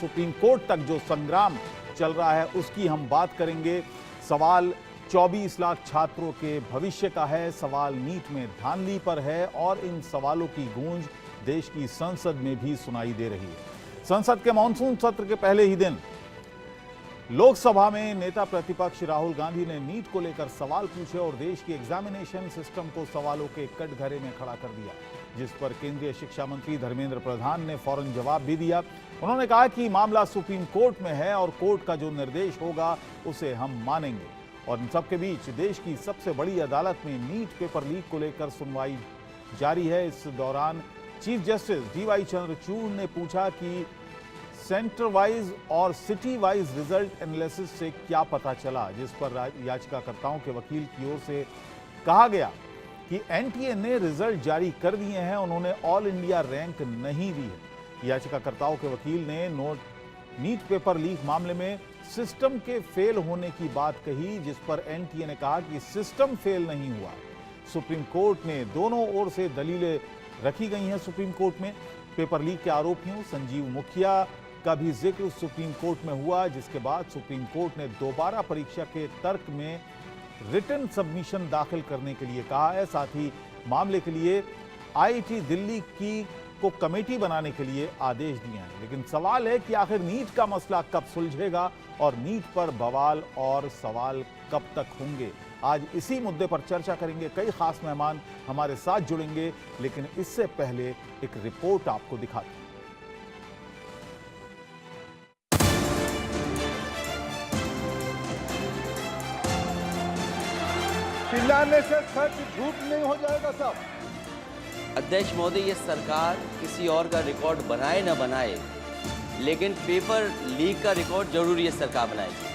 Supreme court तक जो संग्राम चल रहा है उसकी हम बात करेंगे। सवाल 24 लाख छात्रों के भविष्य का है, सवाल नीट में धांधली पर है और इन सवालों की गूंज देश की संसद में भी सुनाई दे रही है। संसद के मानसून सत्र के पहले ही दिन लोकसभा में नेता प्रतिपक्ष राहुल गांधी ने नीट को लेकर सवाल पूछे और देश की एग्जामिनेशन सिस्टम को सवालों के कटघरे में खड़ा कर दिया, जिस पर केंद्रीय शिक्षा मंत्री धर्मेंद्र प्रधान ने फौरन जवाब भी दिया। उन्होंने कहा कि मामला सुप्रीम कोर्ट में है और कोर्ट का जो निर्देश होगा उसे हम मानेंगे। और इन सबके बीच देश की सबसे बड़ी अदालत में नीट पेपर लीक को लेकर सुनवाई जारी है। इस दौरान चीफ जस्टिस डीवाई चंद्रचूड़ ने पूछा कि सेंटर वाइज और सिटी वाइज रिजल्ट एनालिसिस से क्या पता चला, जिस पर याचिकाकर्ताओं के वकील की ओर से कहा गया कि एनटीए ने रिजल्ट जारी कर दिए हैं, उन्होंने ऑल इंडिया रैंक नहीं दी है। याचिकाकर्ताओं के वकील ने नीट पेपर लीक मामले में सिस्टम के फेल होने की बात कही, जिस पर एनटीए ने कहा कि सिस्टम फेल नहीं हुआ। सुप्रीम कोर्ट ने दोनों ओर से दलीलें रखी गई हैं। सुप्रीम कोर्ट में पेपर लीक के आरोपियों संजीव मुखिया का भी जिक्र सुप्रीम कोर्ट में हुआ, जिसके बाद सुप्रीम कोर्ट ने दोबारा परीक्षा के तर्क में रिटन सबमिशन दाखिल करने के लिए कहा है। साथ ही मामले के लिए आईआईटी दिल्ली को कमेटी बनाने के लिए आदेश दिए हैं। लेकिन सवाल है कि आखिर नीट का मसला कब सुलझेगा और नीट पर बवाल और सवाल कब तक होंगे। आज इसी मुद्दे पर चर्चा करेंगे। कई खास मेहमान हमारे साथ जुड़ेंगे, लेकिन इससे पहले एक रिपोर्ट आपको दिखाते हैं। चिल्लाने से सच झूठ नहीं हो जाएगा साहब। अध्यक्ष महोदय, ये सरकार किसी और का रिकॉर्ड बनाए न बनाए, लेकिन पेपर लीक का रिकॉर्ड जरूर ये सरकार बनाएगी।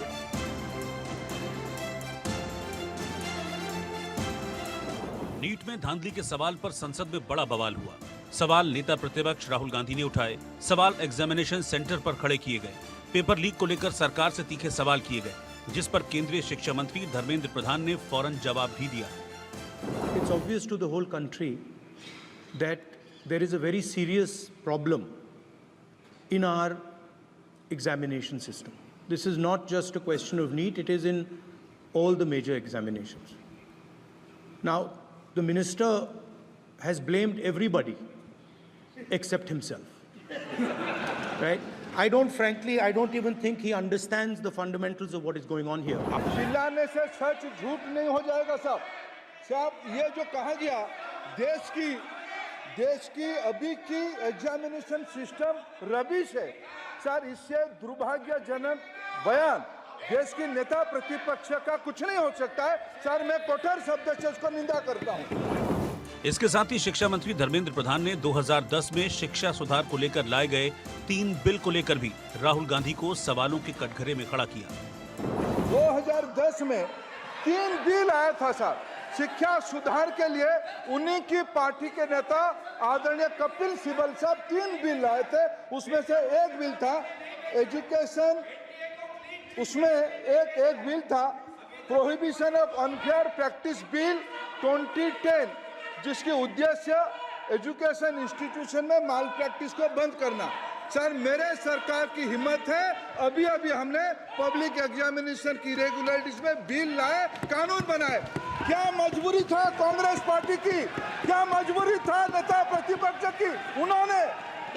नीट में धांधली के सवाल पर संसद में बड़ा बवाल हुआ। सवाल नेता प्रतिपक्ष राहुल गांधी ने उठाए, सवाल एग्जामिनेशन सेंटर पर खड़े किए गए। पेपर लीक को लेकर सरकार से तीखे सवाल किए गए, जिस पर केंद्रीय शिक्षा मंत्री धर्मेंद्र प्रधान ने फौरन जवाब भी दिया। It's obvious to the whole country that there is a very serious problem in our examination system. This is not just a question of NEET, it is in all the major examinations. Now, the minister has blamed everybody except himself, right? I don't even think he understands the fundamentals of what is going on here. चिल्लाने से सच झूठ नहीं हो जाएगा साहब। ये जो कहा गया देश की अभी की एग्जामिनेशन सिस्टम रबिश है सर, इससे दुर्भाग्यजनक बयान देश की नेता प्रतिपक्ष का कुछ नहीं हो सकता है सर। मैं कठोर शब्द से उसको निंदा करता हूँ। इसके साथ ही शिक्षा मंत्री धर्मेंद्र प्रधान ने 2010 में शिक्षा सुधार को लेकर लाए गए 3 बिल को लेकर भी राहुल गांधी को सवालों के कटघरे में खड़ा किया। 2010 में 3 बिल आया था सर शिक्षा सुधार के लिए। उन्हीं की पार्टी के नेता आदरणीय कपिल सिब्बल साहब 3 बिल लाए थे। उसमें से एक बिल था एजुकेशन, उसमें एक बिल था prohibition of unfair practice bill 2010, जिसके उद्देश्य एजुकेशन इंस्टीट्यूशन में माल प्रैक्टिस को बंद करना। सर, मेरे सरकार की हिम्मत है, अभी हमने पब्लिक एग्जामिनेशन की रेगुलरिटीज में बिल लाए, कानून बनाए। क्या मजबूरी था कांग्रेस पार्टी की, क्या मजबूरी था नेता प्रतिपक्ष की? उन्होंने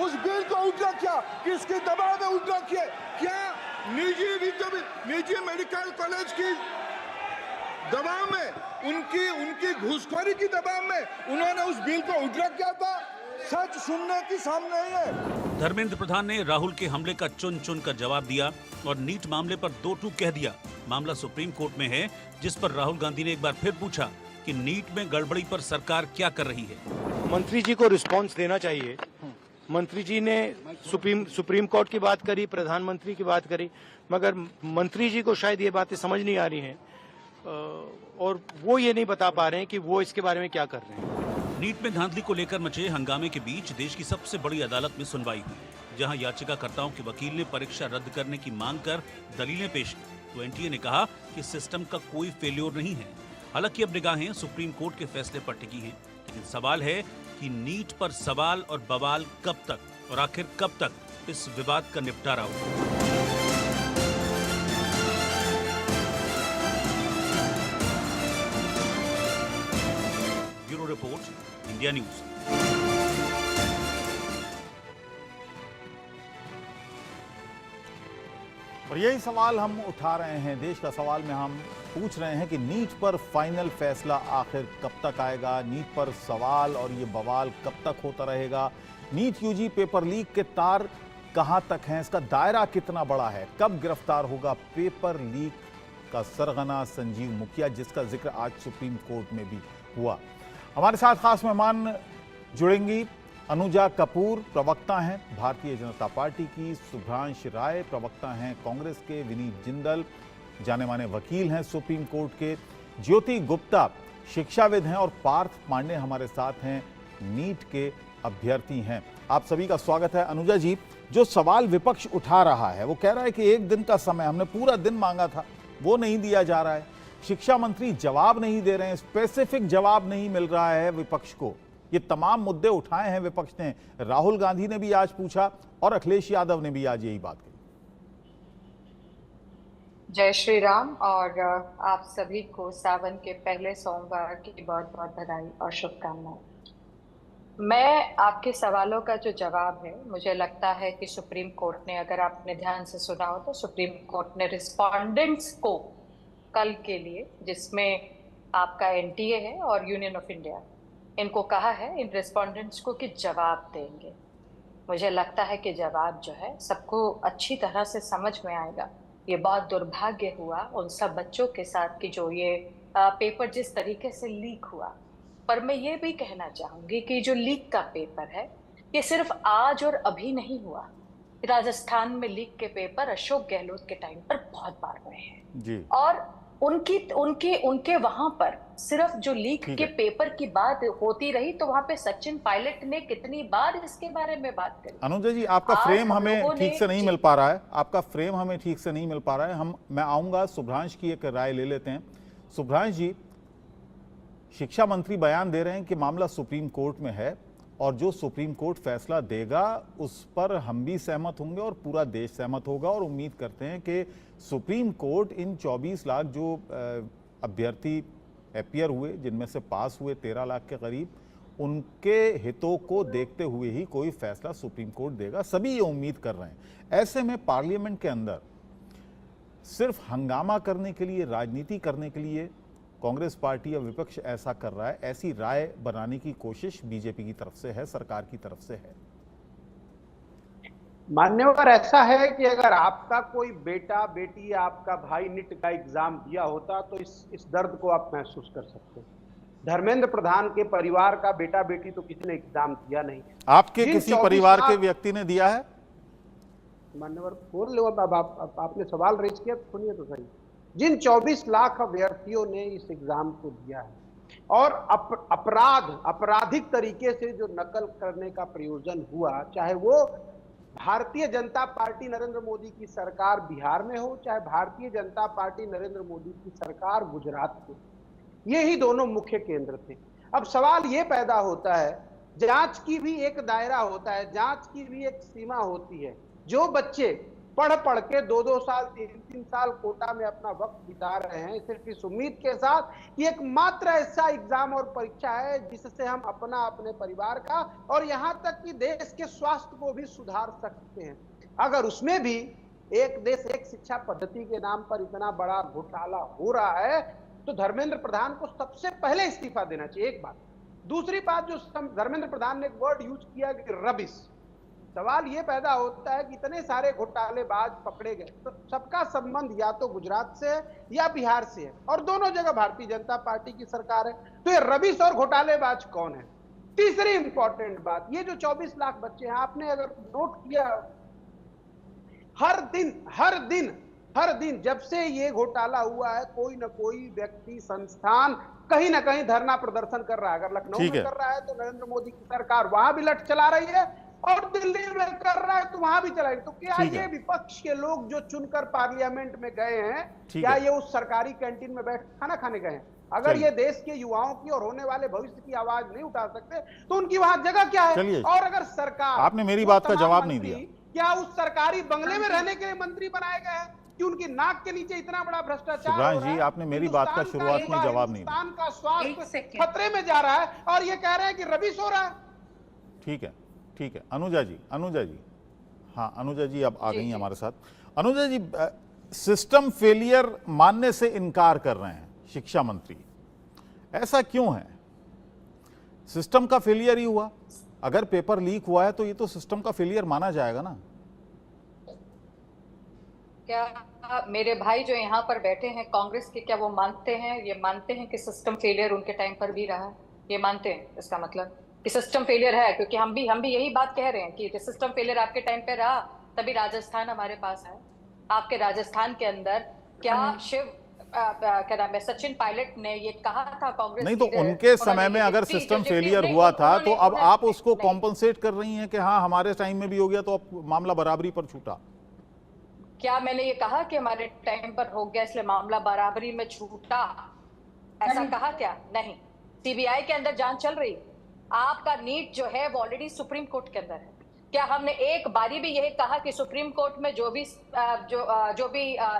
उस बिल को उल्टा किया, किसके दबाव में उल्टा किया? क्या निजी मेडिकल कॉलेज की दबाव में, उनकी घूसखोरी की दबाव में उन्होंने उस बिल को उल्टा किया था? सच सुनने की सामने ही है। धर्मेंद्र प्रधान ने राहुल के हमले का चुन चुन कर जवाब दिया और नीट मामले पर 2 टूक कह दिया। मामला सुप्रीम कोर्ट में है, जिस पर राहुल गांधी ने एक बार फिर पूछा कि नीट में गड़बड़ी पर सरकार क्या कर रही है। मंत्री जी को रिस्पांस देना चाहिए। मंत्री जी ने सुप्रीम कोर्ट की बात करी, प्रधानमंत्री की बात करी, मगर मंत्री जी को शायद ये बातें समझ नहीं आ रही हैं और वो ये नहीं बता पा रहे हैं कि वो इसके बारे में क्या कर रहे हैं। नीट में धांधली को लेकर मचे हंगामे के बीच देश की सबसे बड़ी अदालत में सुनवाई हुई, जहां याचिकाकर्ताओं के वकील ने परीक्षा रद्द करने की मांग कर दलीलें पेश की, तो एनटीए ने कहा कि सिस्टम का कोई फेल्योर नहीं है। हालांकि अब निगाहें सुप्रीम कोर्ट के फैसले पर टिकी हैं, लेकिन सवाल है कि नीट पर सवाल और बवाल कब तक और आखिर कब तक इस विवाद का निपटारा हो। Bureau report, India news. और यही सवाल हम उठा रहे हैं, देश का सवाल में हम पूछ रहे हैं कि नीट पर फाइनल फैसला आखिर कब तक आएगा। नीट पर सवाल और ये बवाल कब तक होता रहेगा। नीट यूजी पेपर लीक के तार कहां तक हैं, इसका दायरा कितना बड़ा है, कब गिरफ्तार होगा पेपर लीक का सरगना संजीव मुखिया, जिसका जिक्र आज सुप्रीम कोर्ट में भी हुआ। हमारे साथ खास मेहमान जुड़ेंगी। अनुजा कपूर प्रवक्ता हैं भारतीय जनता पार्टी की, शुभ्रांश राय प्रवक्ता हैं कांग्रेस के, विनीत जिंदल जाने माने वकील हैं सुप्रीम कोर्ट के, ज्योति गुप्ता शिक्षाविद हैं और पार्थ पांडे हमारे साथ हैं, नीट के अभ्यर्थी हैं। आप सभी का स्वागत है। अनुजा जी, जो सवाल विपक्ष उठा रहा है वो कह रहा है कि एक दिन का समय हमने पूरा दिन मांगा था, वो नहीं दिया जा रहा है। शिक्षा मंत्री जवाब नहीं दे रहे हैं, स्पेसिफिक जवाब नहीं मिल रहा है विपक्ष को। ये तमाम मुद्दे उठाए हैं विपक्ष ने, राहुल गांधी ने भी आज पूछा और अखिलेश यादव ने भी आज यही बात कही। जय श्री राम और आप सभी को सावन के पहले सोमवार की बहुत बहुत बधाई और शुभकामनाएं। मैं आपके सवालों का जो जवाब है, मुझे लगता है कि सुप्रीम कोर्ट ने, अगर आपने ध्यान से सुना हो तो सुप्रीम कोर्ट ने रिस्पोंडेंट्स को कल के लिए, जिसमें आपका एनटीए है और यूनियन ऑफ इंडिया, इनको कहा है इन रिस्पोंडेंट्स को कि जवाब देंगे। मुझे लगता है कि जवाब जो है सबको अच्छी तरह से समझ में आएगा। ये बहुत दुर्भाग्य हुआ उन सब बच्चों के साथ कि जो ये पेपर जिस तरीके से लीक हुआ। पर मैं ये भी कहना चाहूंगी कि जो लीक का पेपर है ये सिर्फ आज और अभी नहीं हुआ। राजस्थान में लीक के पेपर अशोक गहलोत के टाइम पर बहुत बार हुए हैं जी। और उनके वहां पर सिर्फ जो लीक के पेपर की बात होती रही तो वहां पे सचिन पायलट ने कितनी बार इसके बारे में बात करी। अनुजा जी, आपका फ्रेम हमें ठीक से नहीं मिल पा रहा है, आपका फ्रेम हमें ठीक से नहीं मिल पा रहा है। मैं आऊंगा, शुभ्रांश की एक राय ले लेते हैं। शुभ्रांश जी, शिक्षा मंत्री बयान दे रहे हैं कि मामला सुप्रीम कोर्ट में है और जो सुप्रीम कोर्ट फैसला देगा उस पर हम भी सहमत होंगे और पूरा देश सहमत होगा, और उम्मीद करते हैं कि सुप्रीम कोर्ट इन 24 लाख जो अभ्यर्थी अपीयर हुए, जिनमें से पास हुए 13 लाख के करीब, उनके हितों को देखते हुए ही कोई फैसला सुप्रीम कोर्ट देगा। सभी ये उम्मीद कर रहे हैं। ऐसे में पार्लियामेंट के अंदर सिर्फ हंगामा करने के लिए, राजनीति करने के लिए कांग्रेस पार्टी या विपक्ष ऐसा कर रहा है, ऐसी राय बनाने की कोशिश बीजेपी की तरफ से है, सरकार की तरफ से है। मान्यवर, ऐसा है कि अगर आपका कोई बेटा बेटी या आपका भाई नीट का एग्जाम दिया होता तो इस दर्द को आप महसूस कर सकते हैं। धर्मेंद्र प्रधान के परिवार का बेटा बेटी तो किसी ने एग्जाम दिया नहीं। आपके किसी परिवार के व्यक्ति ने दिया है? मान्यवर बोल लो, अब आपने सवाल रेज किया, सुनिए तो सही। जिन 24 लाख अभ्यर्थियों ने इस एग्जाम को दिया है और आपराधिक तरीके से जो नकल करने का प्रयोजन हुआ, चाहे वो भारतीय जनता पार्टी नरेंद्र मोदी की सरकार बिहार में हो, चाहे भारतीय जनता पार्टी नरेंद्र मोदी की सरकार गुजरात में, ये ही दोनों मुख्य केंद्र थे। अब सवाल ये पैदा होता है, जांच की भी एक दायरा होता है, जांच की भी एक सीमा होती है। जो बच्चे पढ़ के 2-2 साल 3-3 साल कोटा में अपना वक्त बिता रहे हैं सिर्फ इस उम्मीद के साथ कि एक मात्र ऐसा एग्जाम और परीक्षा है जिससे हम अपने परिवार का और यहां तक कि देश के स्वास्थ्य को भी सुधार सकते हैं, अगर उसमें भी एक देश एक शिक्षा पद्धति के नाम पर इतना बड़ा घोटाला हो रहा है तो धर्मेंद्र प्रधान को सबसे पहले इस्तीफा देना चाहिए। एक बात। दूसरी बात, जो धर्मेंद्र प्रधान ने एक वर्ड यूज किया कि रबिश, सवाल यह पैदा होता है कि इतने सारे घोटालेबाज पकड़े गए तो सबका संबंध या तो गुजरात से है या बिहार से है और दोनों जगह भारतीय जनता पार्टी की सरकार है, तो ये रबिश और घोटालेबाज कौन है? तीसरी इंपॉर्टेंट बात, ये जो 24 लाख बच्चे हैं, आपने अगर नोट किया, हर दिन जब से ये घोटाला हुआ है कोई ना कोई व्यक्ति संस्थान कहीं ना कहीं धरना प्रदर्शन कर रहा है। अगर लखनऊ में कर रहा है तो नरेंद्र मोदी की सरकार वहां भी लठ चला रही है और दिल्ली में कर रहा है तो वहां भी चलाएगी। तो क्या ये विपक्ष के लोग जो चुनकर पार्लियामेंट में गए हैं, क्या ये उस सरकारी कैंटीन में बैठ खाना खाने गए हैं? अगर ये देश के युवाओं की और होने वाले भविष्य की आवाज नहीं उठा सकते तो उनकी वहां जगह क्या है? और अगर सरकार, आपने मेरी बात का जवाब नहीं दिया। क्या उस सरकारी बंगले में रहने के लिए मंत्री बनाए गए हैं कि उनकी नाक के नीचे इतना बड़ा भ्रष्टाचार हो शिवराज रहा जी, है? आपने मेरी बात का शुरुआत में जवाब नहीं दिया। हिंदुस्तान का स्वास्थ्य खतरे में जा रहा है और ये कह रहे हैं कि रबिश हो रहा है। ठीक है, ठीक है। अनुजा जी, हाँ अनुजा जी अब आ गई हमारे साथ। अनुजा जी, सिस्टम फेलियर मानने से इनकार कर रहे हैं शिक्षा मंत्री, ऐसा क्यों है? सिस्टम का फेलियर ही हुआ, अगर पेपर लीक हुआ है तो ये तो सिस्टम का फेलियर माना जाएगा ना। क्या मेरे भाई जो यहाँ पर बैठे हैं कांग्रेस के, क्या वो मानते हैं कि सिस्टम फेलियर उनके टाइम पर भी रहा? ये मानते हैं? इसका मतलब कि सिस्टम फेलियर है, क्योंकि हम भी यही बात कह रहे हैं कि सिस्टम फेलियर आपके टाइम पे रहा, तभी राजस्थान हमारे पास है। आपके राजस्थान के अंदर क्या क्या नाम है, सचिन पायलट ने ये कहा था कांग्रेस नहीं, तो उनके समय में अगर सिस्टम फेलियर हुआ था तो अब आप उसको कॉम्पनसेट कर रही हैं कि हाँ हमारे टाइम में भी हो गया तो अब मामला बराबरी पर छूटा। क्या मैंने ये कहा कि हमारे टाइम पर हो गया इसलिए मामला बराबरी में छूटा? ऐसा कहा क्या? नहीं। सीबीआई के अंदर जांच चल रही। आपका नीट जो है वो ऑलरेडी सुप्रीम कोर्ट के अंदर है। क्या हमने एक बारी भी यही कहा कि सुप्रीम कोर्ट में जो भी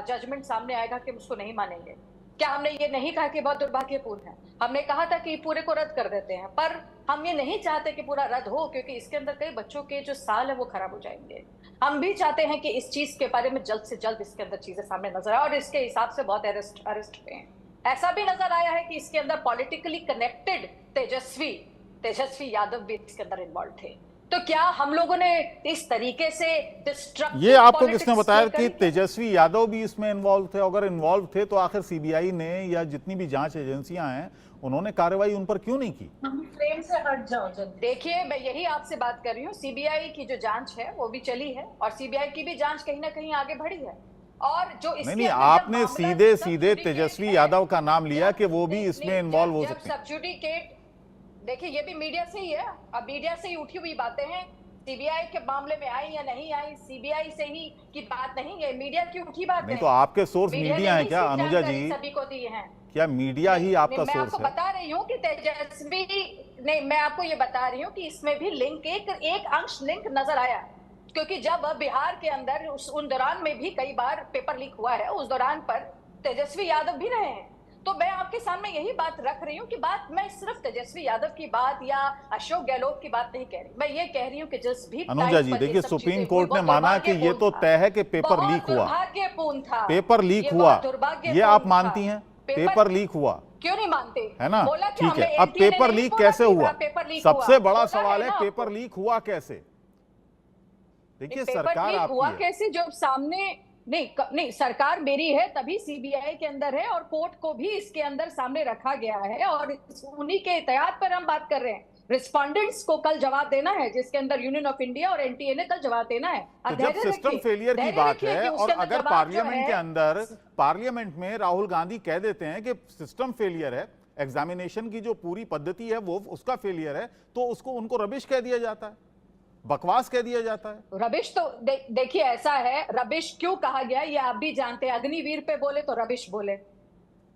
जजमेंट सामने आएगा कि उसको नहीं मानेंगे? क्या हमने ये नहीं कहा कि बहुत दुर्भाग्यपूर्ण है? हमने कहा था कि पूरे को रद्द कर देते हैं, पर हम ये नहीं चाहते कि पूरा रद्द हो, क्योंकि इसके अंदर कई बच्चों के जो साल है वो खराब हो जाएंगे। हम भी चाहते हैं कि इस चीज के बारे में जल्द से जल्द इसके अंदर चीजें सामने नजर आए, और इसके हिसाब से बहुत अरेस्ट हुए हैं। ऐसा भी नजर आया है कि इसके अंदर पॉलिटिकली कनेक्टेड तेजस्वी यादव भी इसके अंदर इन्वॉल्व थे। तो क्या हम लोगों ने इस तरीके से डिस्ट्रक्टिव ये आपको किसने बताया कि तेजस्वी यादव भी इसमें इन्वॉल्व थे? अगर इन्वॉल्व थे तो आखिर सीबीआई ने या जितनी भी जांच एजेंसियां हैं उन्होंने कार्रवाई उन पर क्यों नहीं की? फ्रेम से हट जाओ। देखिए, मैं यही आपसे बात कर रही हूँ। सीबीआई की जो जांच है वो भी चली है, और सीबीआई की भी जांच कहीं ना कहीं आगे बढ़ी है। और जो नहीं, आपने सीधे तेजस्वी यादव का नाम लिया कि वो भी इसमें इन्वॉल्व हो सकते हैं। सब्जुडिकेट, देखिए ये भी मीडिया से ही है, अब मीडिया से ही उठी हुई बातें हैं। सीबीआई के मामले में आई या नहीं आई, सीबीआई से ही की बात नहीं है, मीडिया की उठी बात नहीं, तो आपके सोर्स मीडिया है क्या अनुजा जी? सभी को दी है। क्या मीडिया ही आपका सोर्स है? मैं आपको बता रही हूँ कि तेजस्वी, नहीं मैं आपको ये बता रही हूँ कि इसमें भी लिंक, एक अंश लिंक नजर आया, क्योंकि जब बिहार के अंदर उन दौरान में भी कई बार पेपर लीक हुआ है, उस दौरान पर तेजस्वी यादव भी रहे हैं। तो मैं आपके सामने यही बात रख रही हूँ कि बात मैं सिर्फ तेजस्वी यादव की बात या अशोक गहलोत की बात नहीं कह रही, मैं ये कह रही हूँ कि जिस भी अनुजा जी देखिए, सुप्रीम कोर्ट ने माना कि ये तो तय है कि पेपर लीक हुआ, दुर्भाग्यपूर्ण था, पेपर लीक हुआ, ये आप मानती हैं? पेपर लीक हुआ, क्यों नहीं मानते? है ना? ठीक है, अब पेपर लीक कैसे हुआ? सबसे बड़ा सवाल है पेपर लीक हुआ कैसे? देखिए सरकार आपकी है। कैसे, जो सामने नहीं सरकार मेरी है तभी सीबीआई के अंदर है, और कोर्ट को भी इसके अंदर सामने रखा गया है, और उन्हीं के एहतियात पर हम बात कर रहे हैं। रिस्पोंडेंट्स को कल जवाब देना है, जिसके अंदर यूनियन ऑफ इंडिया और एनटीए ने कल जवाब देना है। तो जब सिस्टम फेलियर की बात है और अगर पार्लियामेंट के अंदर, पार्लियामेंट में राहुल गांधी कह देते हैं कि सिस्टम फेलियर है, एग्जामिनेशन की जो पूरी पद्धति है वो उसका फेलियर है, तो उसको उनको रबिश कह दिया जाता है, बकवास कह दिया जाता है। रबिश तो देखिए ऐसा है, रबिश क्यों कहा गया ये आप भी जानते हैं। अग्निवीर पे बोले तो रबिश बोले,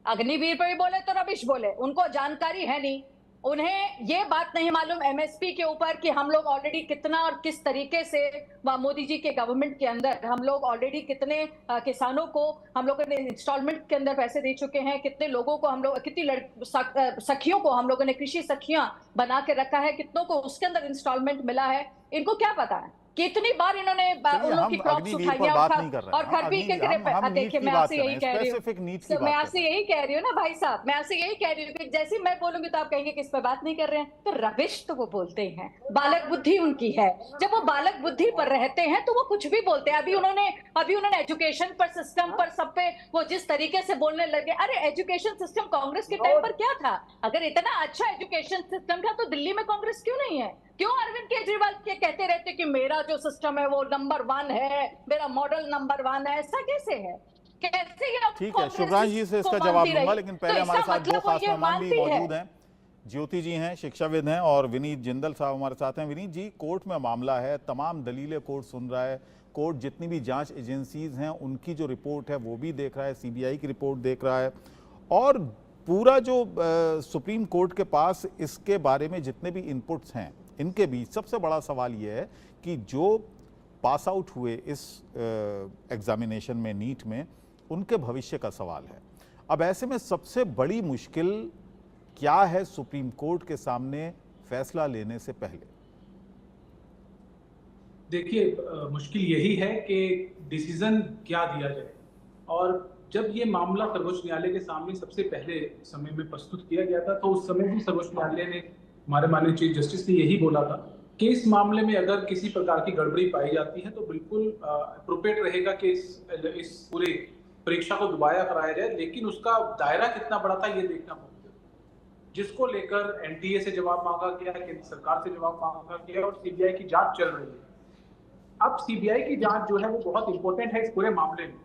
अग्निवीर पे भी बोले तो रबिश बोले, उनको जानकारी है नहीं, उन्हें ये बात नहीं मालूम एमएसपी के ऊपर कि हम लोग ऑलरेडी कितना और किस तरीके से मोदी जी के गवर्नमेंट के अंदर हम लोग ऑलरेडी कितने किसानों को हम लोगों ने इंस्टॉलमेंट के अंदर पैसे दे चुके हैं, कितने लोगों को हम लोग, कितनी सखियों को हम लोगों ने कृषि सखियां बना के रखा है, कितनों को उसके अंदर इंस्टॉलमेंट मिला है। इनको क्या पता है कितनी बार इन्होंने उन लोग की क्रॉप्स उठाई है और खरबी के देखिए मैं आपसे यही कह रही हूँ, मैं आपसे यही कह रही हूँ ना भाई साहब, मैं आपसे यही कह रही हूँ कि जैसे मैं बोलूंगी तो आप कहेंगे कि इस पर बात नहीं कर रहे हैं। तो रविश तो वो बोलते हैं, बालक बुद्धि उनकी है, जब वो बालक बुद्धि पर रहते हैं तो वो कुछ भी बोलते हैं। अभी उन्होंने एजुकेशन पर, सिस्टम पर, सब पे वो जिस तरीके से बोलने लगे। अरे एजुकेशन सिस्टम कांग्रेस के टाइम पर क्या था? अगर इतना अच्छा एजुकेशन सिस्टम था तो दिल्ली में कांग्रेस क्यों नहीं है? क्यों अरविंद केजरीवाल के कहते रहते कि मेरा जो सिस्टम है वो नंबर 1 है, मेरा मॉडल नंबर 1 है? ऐसा कैसे है? कैसे? ठीक है, शिवराज जी से इसका जवाब दूंगा, लेकिन पहले हमारे साथ दो खास मेहमान भी मौजूद हैं। ज्योति जी हैं, शिक्षाविद हैं, और विनीत जिंदल साहब हमारे साथ हैं। विनीत जी, कोर्ट में मामला है, तमाम दलीलें कोर्ट सुन रहा है, कोर्ट जितनी भी जांच एजेंसीज हैं उनकी जो रिपोर्ट है वो भी देख रहा है, सीबीआई की रिपोर्ट देख रहा है, और पूरा जो सुप्रीम कोर्ट के पास इसके बारे में जितने भी इनपुट्स हैं इनके बीच सबसे बड़ा सवाल यह है कि जो पास आउट हुए इस एग्जामिनेशन में, नीट में, उनके भविष्य का सवाल है। अब ऐसे में सबसे बड़ी मुश्किल क्या है सुप्रीम कोर्ट के सामने फैसला लेने से पहले? देखिए, मुश्किल यही है कि डिसीजन क्या दिया जाए। और जब ये मामला सर्वोच्च न्यायालय के सामने सबसे पहले समय में प्रस्तुत किया गया था, तो उस समय भी सर्वोच्च न्यायालय ने, हमारे माननीय चीफ जस्टिस ने यही बोला था कि इस मामले में अगर किसी प्रकार की गड़बड़ी पाई जाती है तो बिल्कुल अप्रोप्रिएट रहेगा कि इस पूरे परीक्षा को दोबारा कराया जाए, लेकिन उसका दायरा कितना बड़ा था ये देखना होगा। जिसको लेकर एनटीए से जवाब मांगा गया, केंद्र सरकार से जवाब मांगा गया और सीबीआई की जांच चल रही है। अब सीबीआई की जांच जो है वो बहुत इंपॉर्टेंट है इस पूरे मामले में।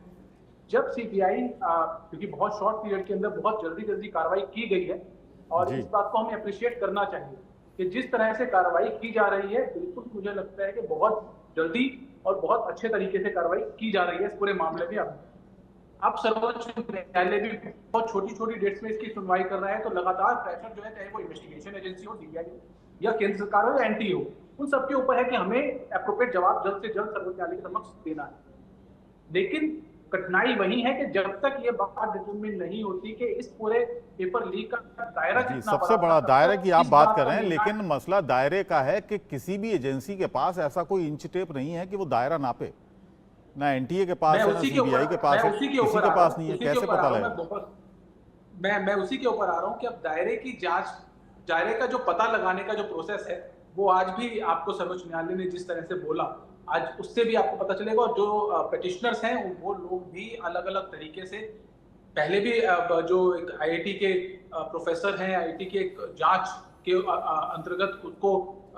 जब सीबीआई, क्योंकि बहुत शॉर्ट पीरियड के अंदर बहुत जल्दी कार्रवाई की गई है, और इस बात को हमें अप्रिशिएट करना चाहिए कि जिस तरह से कार्रवाई की जा रही है, बिल्कुल मुझे लगता है कि बहुत जल्दी और बहुत अच्छे तरीके से कार्रवाई की जा रही है इस पूरे मामले में। अब सर्वोच्च न्यायालय भी बहुत छोटी डेट्स में इसकी सुनवाई कर रहा है, तो लगातार प्रेशर जो है, चाहे वो इन्वेस्टिगेशन एजेंसी हो, सीबीआई हो, या केंद्र सरकार हो, या एनटीए हो, उन सबके ऊपर है कि हमें एप्रोप्रिएट जवाब जल्द से जल्द सर्वोच्च न्यायालय के समक्ष देना है। लेकिन कठिनाई वही है कि जब तक ये बात डिटरमिन नहीं होती कि इस पूरे पेपर लीक का दायरा कितना सबसे बड़ा दायरा की आप बात कर रहे हैं, लेकिन मसला दायरे का है कि किसी भी एजेंसी के पास ऐसा कोई इंच टेप नहीं है कि वो दायरा नापे। ना एनटीए के पास है, ना सीबीआई के पास है, किसी के पास नहीं है। कैसे पता लगेगा? मैं उसी के ऊपर आ रहा हूँ कि अब दायरे की जांच, दायरे का जो पता लगाने का जो प्रोसेस है, वो आज भी आपको सर्वोच्च न्यायालय ने जिस तरह से बोला, आज उससे भी आपको पता चलेगा। और जो पेटिशनर्स हैं वो लोग भी अलग अलग तरीके से, पहले भी जो एक आईआईटी के प्रोफेसर हैं, आईआईटी के जांच के अंतर्गत उसको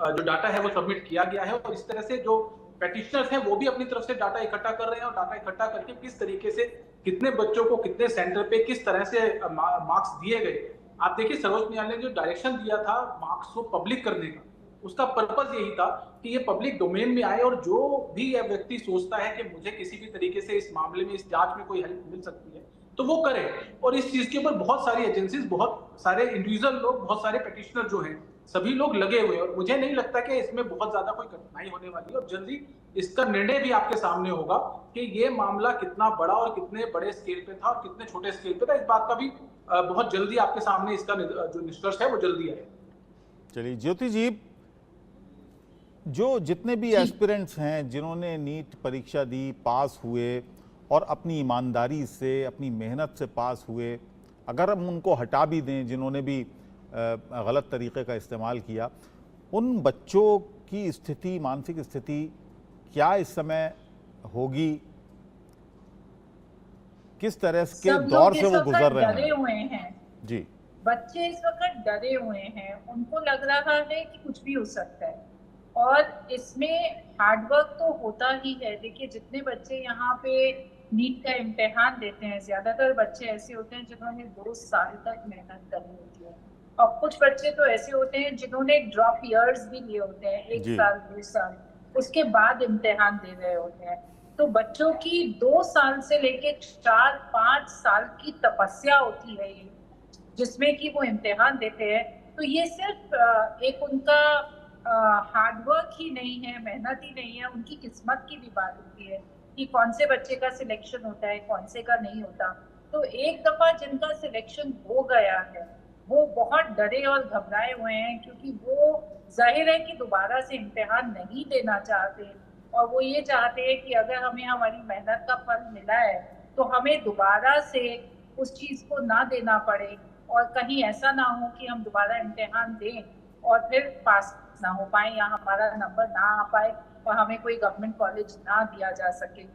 जो डाटा है वो सबमिट किया गया है, और इस तरह से जो पेटिशनर्स हैं वो भी अपनी तरफ से डाटा इकट्ठा कर रहे हैं, और डाटा इकट्ठा करके किस तरीके से कितने बच्चों को कितने सेंटर पे किस तरह से मार्क्स दिए गए। आप देखिए, सर्वोच्च न्यायालय ने जो डायरेक्शन दिया था मार्क्स को पब्लिक करने का, उसका पर्पस यही था कि ये पब्लिक डोमेन में आए, और जो भी यह व्यक्ति सोचता है कि मुझे किसी भी तरीके से इस मामले में, इस जांच में कोई हेल्प मिल सकती है, तो वो करे। और इस चीज के ऊपर बहुत सारी एजेंसीज, बहुत सारे इंडिविजुअल लोग, बहुत सारे पेटिशनर जो हैं, सभी लोग लगे हुए हैं, और मुझे नहीं लगता कि इसमें बहुत ज्यादा कोई कठिनाई होने वाली है। और जल्दी इसका निर्णय भी आपके सामने होगा कि ये मामला कितना बड़ा और कितने बड़े स्केल पे था और कितने छोटे स्केल पे था। इस बात का भी बहुत जल्दी आपके सामने इसका जो निष्कर्ष है वो जल्दी आएगा। चलिए ज्योति जी, जो जितने भी एस्पिरेंट्स हैं जिन्होंने नीट परीक्षा दी, पास हुए और अपनी ईमानदारी से, अपनी मेहनत से पास हुए, अगर हम उनको हटा भी दें जिन्होंने भी गलत तरीके का इस्तेमाल किया, उन बच्चों की स्थिति, मानसिक स्थिति क्या इस समय होगी? किस तरह के दौर से वो गुजर रहे हैं? डरे हुए हैं जी, बच्चे इस वक्त डरे हुए हैं, उनको लग रहा है कि कुछ भी हो सकता है, और इसमें हार्डवर्क तो होता ही है। देखिए, जितने बच्चे यहाँ पे नीट का इम्तिहान देते हैं, ज्यादातर बच्चे ऐसे होते हैं जिन्होंने 2 साल तक मेहनत करनी होती है, और कुछ बच्चे तो ऐसे होते हैं जिन्होंने ड्रॉप ईयर्स भी लिए होते हैं, 1 साल 2 साल, उसके बाद इम्तिहान दे रहे होते हैं। तो बच्चों की 2 साल से लेके 4-5 साल की तपस्या होती है ये, जिसमें कि वो इम्तिहान देते हैं। तो ये सिर्फ एक उनका हार्डवर्क ही नहीं है, मेहनत ही नहीं है, उनकी किस्मत की भी बात होती है कि कौन से बच्चे का सिलेक्शन होता है, कौन से का नहीं होता। तो एक दफा जिनका सिलेक्शन हो गया है वो बहुत डरे और घबराए हुए हैं, क्योंकि वो जाहिर है कि दोबारा से इम्तिहान नहीं देना चाहते, और वो ये चाहते हैं कि अगर हमें हमारी मेहनत का फल मिला है तो हमें दोबारा से उस चीज़ को ना देना पड़े, और कहीं ऐसा ना हो कि हम दोबारा इम्तिहान दें और फिर पास ना हो पाए, या हमारा नंबर ना आ पाए और हमें कोई गवर्नमेंट कॉलेज ना दिया जा सके।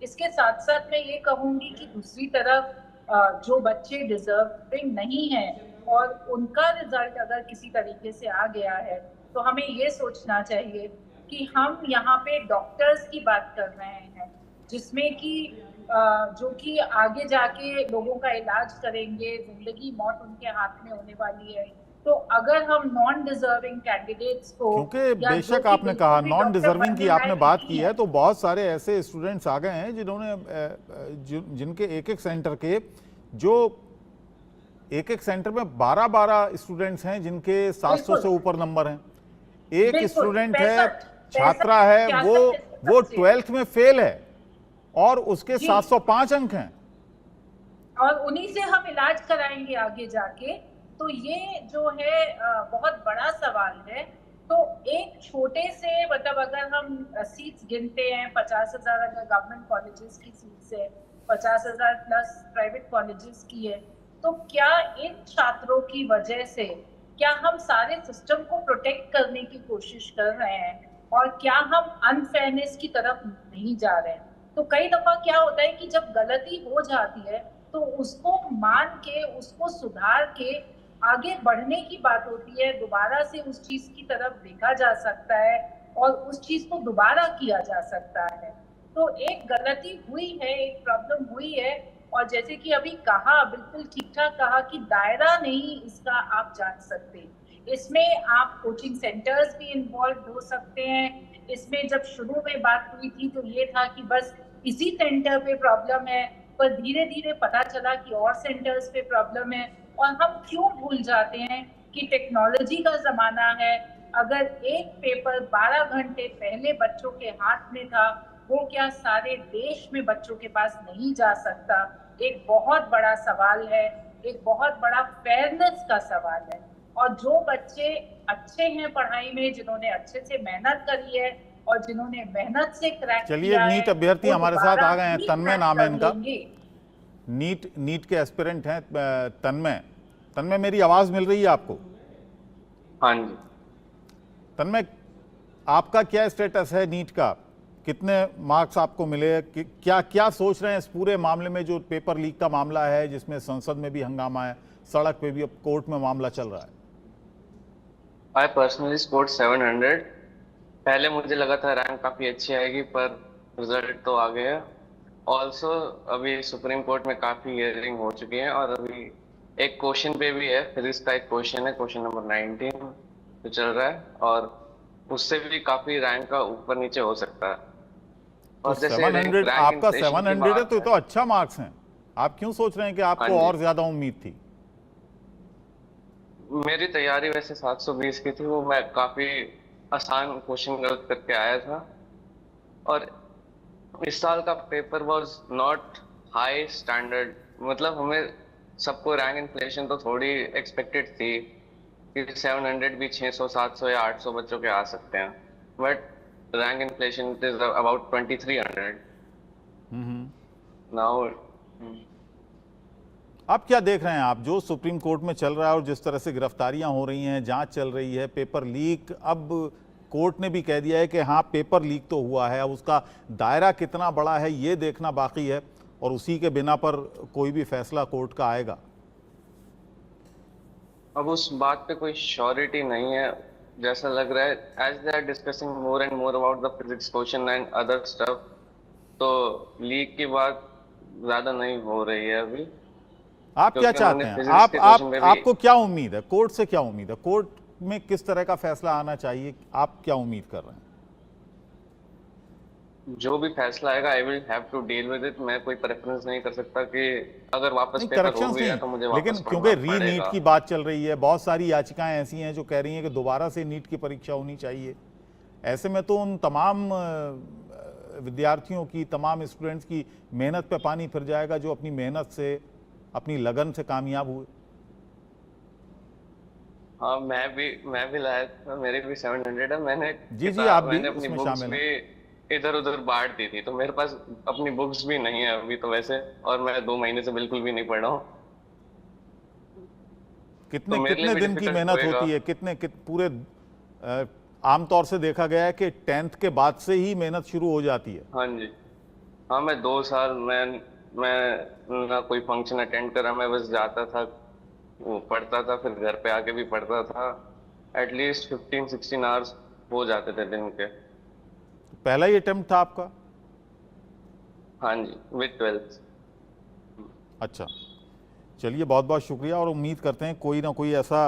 इसके साथ साथ मैं ये कहूँगी कि दूसरी तरफ जो बच्चे डिजर्विंग नहीं हैं और उनका रिजल्ट अगर किसी तरीके से आ गया है, तो हमें ये सोचना चाहिए कि हम यहाँ पे डॉक्टर्स की बात कर रहे हैं, जिसमें कि जो कि आगे जाके लोगों का इलाज करेंगे, जिंदगी मौत उनके हाथ में होने वाली है। तो अगर हम नॉन डिजर्विंग कैंडिडेट्स को, क्योंकि बेशक आपने कहा नॉन डिजर्विंग की आपने बात की है, तो बहुत सारे ऐसे स्टूडेंट्स आ गए हैं जिन्होंने जिनके एक सेंटर के, जो एक सेंटर में 12 स्टूडेंट्स हैं जिनके 700 से ऊपर नंबर हैं। एक स्टूडेंट है, छात्रा है, वो बच्चे। 12th में फेल है और उसके जी। 705 अंक हैं। और उन्हीं से हम इलाज कराएंगे आगे जाके। तो ये जो है बहुत बड़ा सवाल है। तो एक छोटे से मतलब अगर हम सीट्स गिनते हैं 50,000 अगर गवर्नमेंट कॉलेजेस की सीट्स है, 50,000 प्लस प्राइवेट कॉलेजेस की है, तो क्या इन छात्रों की वजह से क्या हम सारे सिस्टम को प्रोटेक्ट करने की कोशिश कर रहे हैं और क्या हम अनफेयरनेस की तरफ नहीं जा रहे हैं? तो कई दफा क्या होता है कि जब गलती हो जाती है तो उसको मान के उसको सुधार के आगे बढ़ने की बात होती है, दोबारा से उस चीज की तरफ देखा जा सकता है और उस चीज को दोबारा किया जा सकता है। तो एक गलती हुई है, एक प्रॉब्लम हुई है, और जैसे कि अभी कहा, बिल्कुल ठीक ठाक कहा कि दायरा नहीं इसका आप जान सकते। इसमें आप कोचिंग सेंटर्स भी इन्वॉल्व हो सकते हैं। इसमें जब शुरू में बात हुई थी तो ये था कि बस इसी सेंटर पे प्रॉब्लम है, पर धीरे धीरे पता चला कि और सेंटर्स पे प्रॉब्लम है। और हम क्यों भूल जाते हैं कि टेक्नोलॉजी का जमाना है। अगर एक पेपर 12 घंटे पहले बच्चों के हाथ में था, वो क्या सारे देश में बच्चों के पास नहीं जा सकता? एक बहुत बड़ा सवाल है, एक बहुत बड़ा फेयरनेस का सवाल है। और जो बच्चे अच्छे हैं पढ़ाई में, जिन्होंने अच्छे से मेहनत करी है और जिन्होंने मेहनत से क्रैक चलिए, किया है, नीट अभ्यर्थी वो हमारे साथ दोबारा आ गए हैं। भी तन्मय क्रैक नाम है कर इनका। लेंगे। नीट के एस्पिरेंट हैं तन्मय, मेरी आवाज मिल रही है आपको? हाँ जी। तन्मय, आपका क्या स्टेटस है नीट का? कितने मार्क्स आपको मिले? क्या क्या सोच रहे हैं इस पूरे मामले में, जो पेपर लीक का मामला है, जिसमें संसद में भी हंगामा है, सड़क पे भी, अब कोर्ट में मामला चल रहा है? I personally scored 700। पहले मुझे लगा था रैंक काफी अच्छी आएगी, पर रिजल्ट तो आ गया। ऑल्सो अभी सुप्रीम कोर्ट में काफी हियरिंग हो चुकी है और अभी एक क्वेश्चन पे भी है, फिजिक्स का एक क्वेश्चन है, क्वेश्चन नंबर 19 जो चल रहा है, और उससे भी काफी रैंक का ऊपर नीचे हो सकता है। और तो जैसे 700, आपका 700 है तो अच्छा मार्क्स हैं। आप क्यों सोच रहे हैं कि हाँ आपको जी। और ज्यादा उम्मीद थी? मेरी तैयारी वैसे 720 की थी, वो मैं काफी आसान क्वेश्चन गलत करके आया था। और इस साल का paper was not high standard, मतलब हमें सबको रैंक इन्फ्लेशन तो थोड़ी एक्सपेक्टेड थी कि 700 भी 600, 700 या 800 बच्चों के आ सकते हैं, but rank inflation is about 2300 now. आप क्या देख रहे हैं? आप जो सुप्रीम कोर्ट में चल रहा है और जिस तरह से गिरफ्तारियां हो रही हैं, जांच चल रही है, पेपर लीक, अब कोर्ट ने भी कह दिया है कि हाँ पेपर लीक तो हुआ है, अब उसका दायरा कितना बड़ा है ये देखना बाकी है, और उसी के बिना पर कोई भी फैसला कोर्ट का आएगा। अब उस बात पे कोई श्योरिटी नहीं है जैसा लग रहा है। As they are discussing more and more about the physics question and other stuff, तो लीक की बात ज्यादा नहीं हो रही है अभी। आप क्या चाहते हैं? आपको क्या उम्मीद है? कोर्ट से क्या उम्मीद है? कोर्ट में किस तरह का फैसला आना चाहिए? आप क्या उम्मीद कर रहे हैं? जो भी फैसला आएगा I will have to deal with it. मैं कोई प्रेफरेंस नहीं कर सकता कि अगर वापस पेपर हो गया तो मुझे वापस लेकिन क्योंकि री नीट की बात चल रही है, बहुत सारी याचिकाएं ऐसी हैं जो कह रही हैं कि दोबारा से नीट की परीक्षा होनी चाहिए। ऐसे में तो उन तमाम विद्यार्थियों की, तमाम स्टूडेंट्स की मेहनत पे पानी फिर जाएगा, जो अपनी मेहनत से, अपनी लगन से कामयाब हुए। हाँ, मैं भी लाया था, मेरे भी 700 है। मैंने आप भी मैंने अपनी उसमें बुक्स शामिल भी इधर उधर बांट दी थी, तो मेरे पास अपनी बुक्स भी नहीं है अभी तो वैसे, और मैं 2 महीने से बिल्कुल भी नहीं पढ़ रहा हूँ। कितने दिन की मेहनत होती है? पूरे आमतौर से देखा गया है कि 10th के बाद से ही मेहनत शुरू हो जाती है। हाँ जी, हाँ, मैं 2 साल मैं ना कोई फंक्शन अटेंड करा, मैं बस जाता था, वो पढ़ता था, फिर घर पे आके भी पढ़ता था। एटलीस्ट 15-16 आवर्स हो जाते थे दिन के। पहला ही अटेम्प्ट था आपका? हाँ जी, विद 12th। अच्छा, चलिए, बहुत बहुत शुक्रिया, और उम्मीद करते हैं कोई ना कोई ऐसा